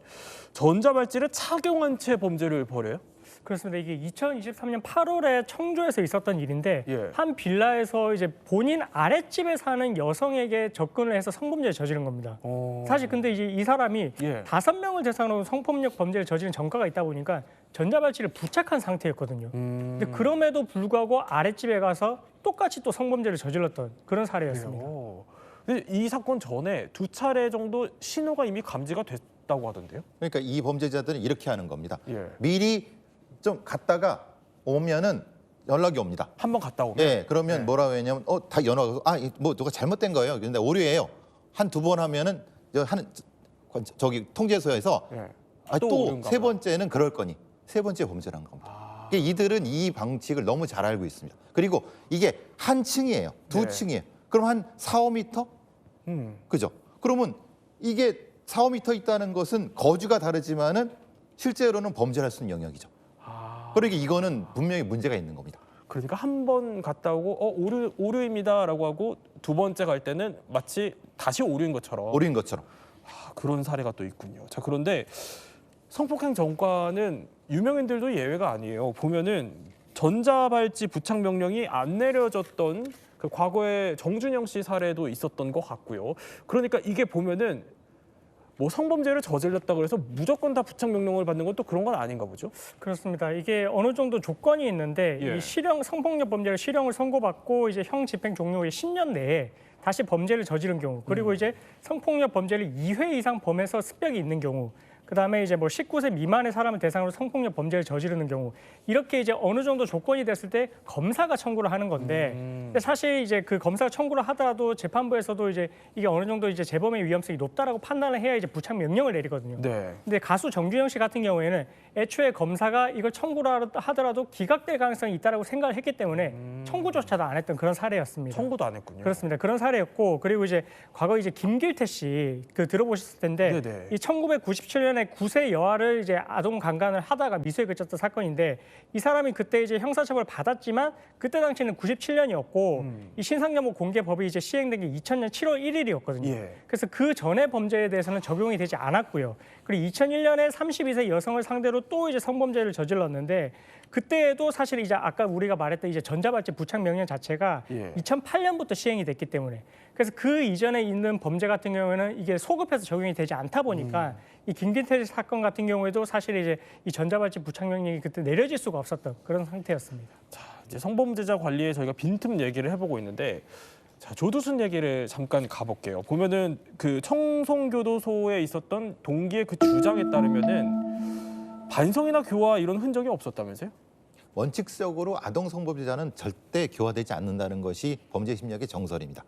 전자발찌를 착용한 채 범죄를 벌여요? 그렇습니다. 이게 2023년 8월에 청주에서 있었던 일인데 한 빌라에서 이제 본인 아랫집에 사는 여성에게 접근을 해서 성범죄를 저지른 겁니다. 사실 근데 이제 이 사람이 5명을 대상으로 성폭력 범죄를 저지른 전과가 있다 보니까 전자발찌를 부착한 상태였거든요. 근데 그럼에도 불구하고 아랫집에 가서 똑같이 또 성범죄를 저질렀던 그런 사례였습니다. 근데 이 사건 전에 2차례 정도 신호가 이미 감지가 됐다고 하던데요? 그러니까 이 범죄자들은 이렇게 하는 겁니다. 미리 좀 갔다가 오면은 연락이 옵니다. 한번 갔다 오면? 네, 그러면 뭐라고 했냐면 다 연락, 뭐 누가 잘못된 거예요. 그런데 오류예요. 한 2번 하면은 저기 통제소에서 또 3번째는 그럴 거니 3번째 범죄를 한 겁니다. 이들은 이 방식을 너무 잘 알고 있습니다. 그리고 이게 한 층이에요. 2층이에요. 그럼 한 4, 5m? 그죠? 그러면 이게 4, 5m 있다는 것은 거주가 다르지만은 실제로는 범죄를 할 수 있는 영역이죠. 그러니까 이거는 분명히 문제가 있는 겁니다. 그러니까 한 번 갔다 오고 오류입니다라고 하고 2번째 갈 때는 마치 다시 오류인 것처럼. 오류인 것처럼. 그런 사례가 또 있군요. 자, 그런데 성폭행 전과는 유명인들도 예외가 아니에요. 보면은 전자발찌 부착 명령이 안 내려졌던 그 과거에 정준영 씨 사례도 있었던 것 같고요. 그러니까 이게 보면은 뭐 성범죄를 저질렀다고 해서 무조건 다 부착 명령을 받는 건 또 그런 건 아닌가 보죠? 그렇습니다. 이게 어느 정도 조건이 있는데 이 성폭력 범죄를 실형을 선고받고 이제 형 집행 종료 후에 10년 내에 다시 범죄를 저지른 경우, 그리고 이제 성폭력 범죄를 2회 이상 범해서 습벽이 있는 경우, 그다음에 이제 뭐 19세 미만의 사람을 대상으로 성폭력 범죄를 저지르는 경우, 이렇게 이제 어느 정도 조건이 됐을 때 검사가 청구를 하는 건데, 근데 사실 이제 그 검사가 청구를 하더라도 재판부에서도 이제 이게 어느 정도 이제 재범의 위험성이 높다라고 판단을 해야 이제 부착 명령을 내리거든요. 근데 가수 정준영 씨 같은 경우에는 애초에 검사가 이걸 청구를 하더라도 기각될 가능성이 있다라고 생각을 했기 때문에 청구조차도 안 했던 그런 사례였습니다. 청구도 안 했군요. 그렇습니다. 그런 사례였고, 그리고 이제 과거 이제 김길태 씨 그 들어보셨을 텐데 이 1997년에 9세 여아를 이제 아동 강간을 하다가 미수에 그쳤던 사건인데, 이 사람이 그때 이제 형사처벌을 받았지만 그때 당시에는 97년이었고 이 신상정보 공개법이 이제 시행된 게 2000년 7월 1일이었거든요. 그래서 그 전의 범죄에 대해서는 적용이 되지 않았고요. 그리고 2001년에 32세 여성을 상대로 또 이제 성범죄를 저질렀는데, 그때에도 사실 이제 아까 우리가 말했던 이제 전자발찌 부착 명령 자체가 2008년부터 시행이 됐기 때문에, 그래서 그 이전에 있는 범죄 같은 경우에는 이게 소급해서 적용이 되지 않다 보니까 이 김길태 사건 같은 경우에도 사실 이제 이 전자발찌 부착 명령이 그때 내려질 수가 없었던 그런 상태였습니다. 자, 이제 성범죄자 관리에 저희가 빈틈 얘기를 해보고 있는데, 자, 조두순 얘기를 잠깐 가볼게요. 보면은 그 청송교도소에 있었던 동기의 그 주장에 따르면은 반성이나 교화 이런 흔적이 없었다면서요? 원칙적으로 아동 성범죄자는 절대 교화되지 않는다는 것이 범죄 심리학의 정설입니다.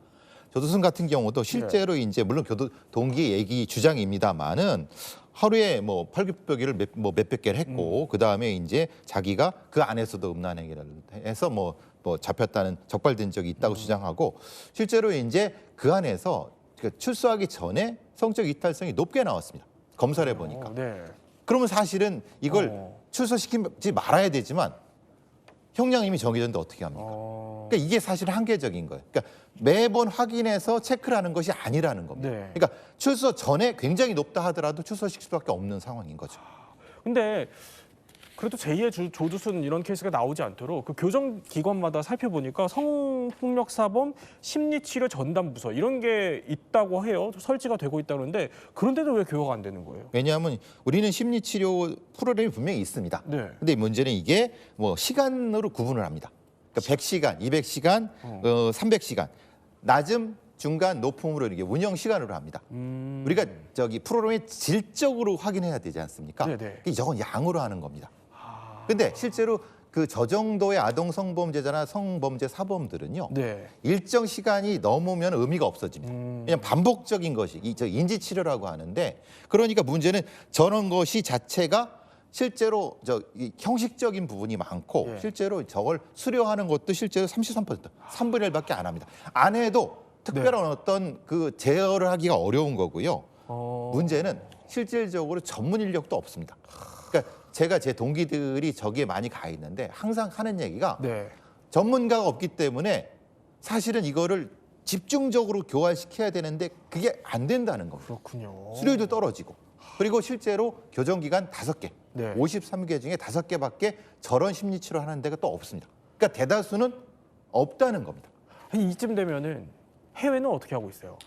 조두순 같은 경우도 실제로 이제 물론 동기 얘기 주장입니다만은 하루에 뭐 팔굽혀펴기를 몇백 개를 했고 그 다음에 이제 자기가 그 안에서도 음란 행위를 해서 뭐 잡혔다는 적발된 적이 있다고 주장하고, 실제로 이제 그 안에서 출소하기 전에 성적 이탈성이 높게 나왔습니다. 검사를 해보니까. 그러면 사실은 이걸 출소시키지 말아야 되지만 형량이 이미 정해졌는데 어떻게 합니까? 그러니까 이게 사실 한계적인 거예요. 그러니까 매번 확인해서 체크를 하는 것이 아니라는 겁니다. 그러니까 출소 전에 굉장히 높다 하더라도 출소시킬 수밖에 없는 상황인 거죠. 근데 그래도 제2의 조두순 이런 케이스가 나오지 않도록 그 교정기관마다 살펴보니까 성폭력사범 심리치료 전담부서 이런 게 있다고 해요. 설치가 되고 있다는데 그런데도 왜 교화가 안 되는 거예요? 왜냐하면 우리는 심리치료 프로그램이 분명히 있습니다. 네. 근데 문제는 이게 뭐 시간으로 구분을 합니다. 그러니까 100시간, 200시간, 300시간. 낮음, 중간, 높음으로 이렇게 운영 시간으로 합니다. 우리가 저기 프로그램의 질적으로 확인해야 되지 않습니까? 네네. 저건 양으로 하는 겁니다. 근데 실제로 그 저 정도의 아동 성범죄자나 성범죄 사범들은요. 네. 일정 시간이 넘으면 의미가 없어집니다. 그냥 반복적인 것이 저 인지 치료라고 하는데 그러니까 문제는 저런 것이 자체가 실제로 이 형식적인 부분이 많고 예. 실제로 저걸 수료하는 것도 실제로 33%, 3분의 1밖에 안 합니다. 안 해도 특별한 어떤 그 제어를 하기가 어려운 거고요. 문제는 실질적으로 전문 인력도 없습니다. 그러니까 제가 제 동기들이 저기에 많이 가 있는데 항상 하는 얘기가 네. 전문가가 없기 때문에 사실은 이거를 집중적으로 교화시켜야 되는데 그게 안 된다는 겁니다. 그렇군요. 수료도 떨어지고 그리고 실제로 교정기관 5개, 네. 53개 중에 5개밖에 저런 심리치료 하는 데가 또 없습니다. 그러니까 대다수는 없다는 겁니다. 아니, 이쯤 되면은 해외는 어떻게 하고 있어요?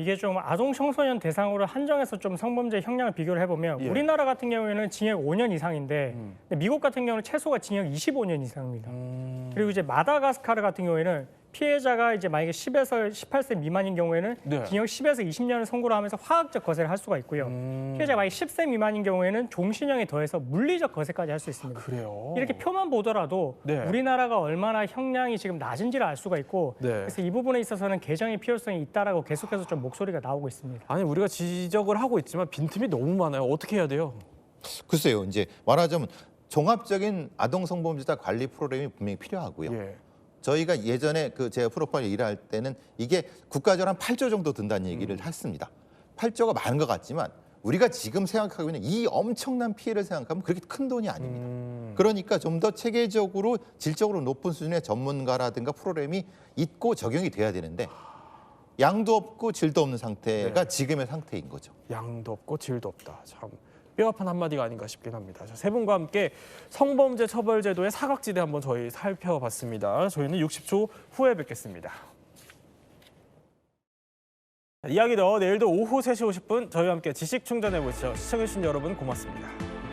이게 좀 아동 청소년 대상으로 한정해서 좀 성범죄 형량을 비교를 해보면 예. 우리나라 같은 경우에는 징역 5년 이상인데 근데 미국 같은 경우는 최소가 징역 25년 이상입니다. 그리고 이제 마다가스카르 같은 경우에는 피해자가 이제 만약에 10에서 18세 미만인 경우에는 네. 징역 10에서 20년을 선고를 하면서 화학적 거세를 할 수가 있고요. 피해자가 만약에 10세 미만인 경우에는 종신형에 더해서 물리적 거세까지 할 수 있습니다. 그래요. 이렇게 표만 보더라도 네. 우리나라가 얼마나 형량이 지금 낮은지를 알 수가 있고 네. 그래서 이 부분에 있어서는 개정의 필요성이 있다라고 계속해서 좀 목소리가 나오고 있습니다. 아니 우리가 지적을 하고 있지만 빈틈이 너무 많아요. 어떻게 해야 돼요? 글쎄요, 이제 말하자면 종합적인 아동 성범죄자 관리 프로그램이 분명히 필요하고요. 예. 저희가 예전에 그 제가 프로파일 일할 때는 이게 국가적으로 한 8조 정도 든다는 얘기를 했습니다. 8조가 많은 것 같지만 우리가 지금 생각하고 있는 이 엄청난 피해를 생각하면 그렇게 큰 돈이 아닙니다. 그러니까 좀 더 체계적으로 질적으로 높은 수준의 전문가라든가 프로그램이 있고 적용이 돼야 되는데 양도 없고 질도 없는 상태가 지금의 상태인 거죠. 양도 없고 질도 없다. 참 뼈아픈 한마디가 아닌가 싶긴 합니다. 세 분과 함께 성범죄 처벌제도의 사각지대 한번 저희 살펴봤습니다. 저희는 60초 후에 뵙겠습니다. 이야기 더 내일도 오후 3시 50분 저희와 함께 지식 충전해 보시죠. 시청해주신 여러분 고맙습니다.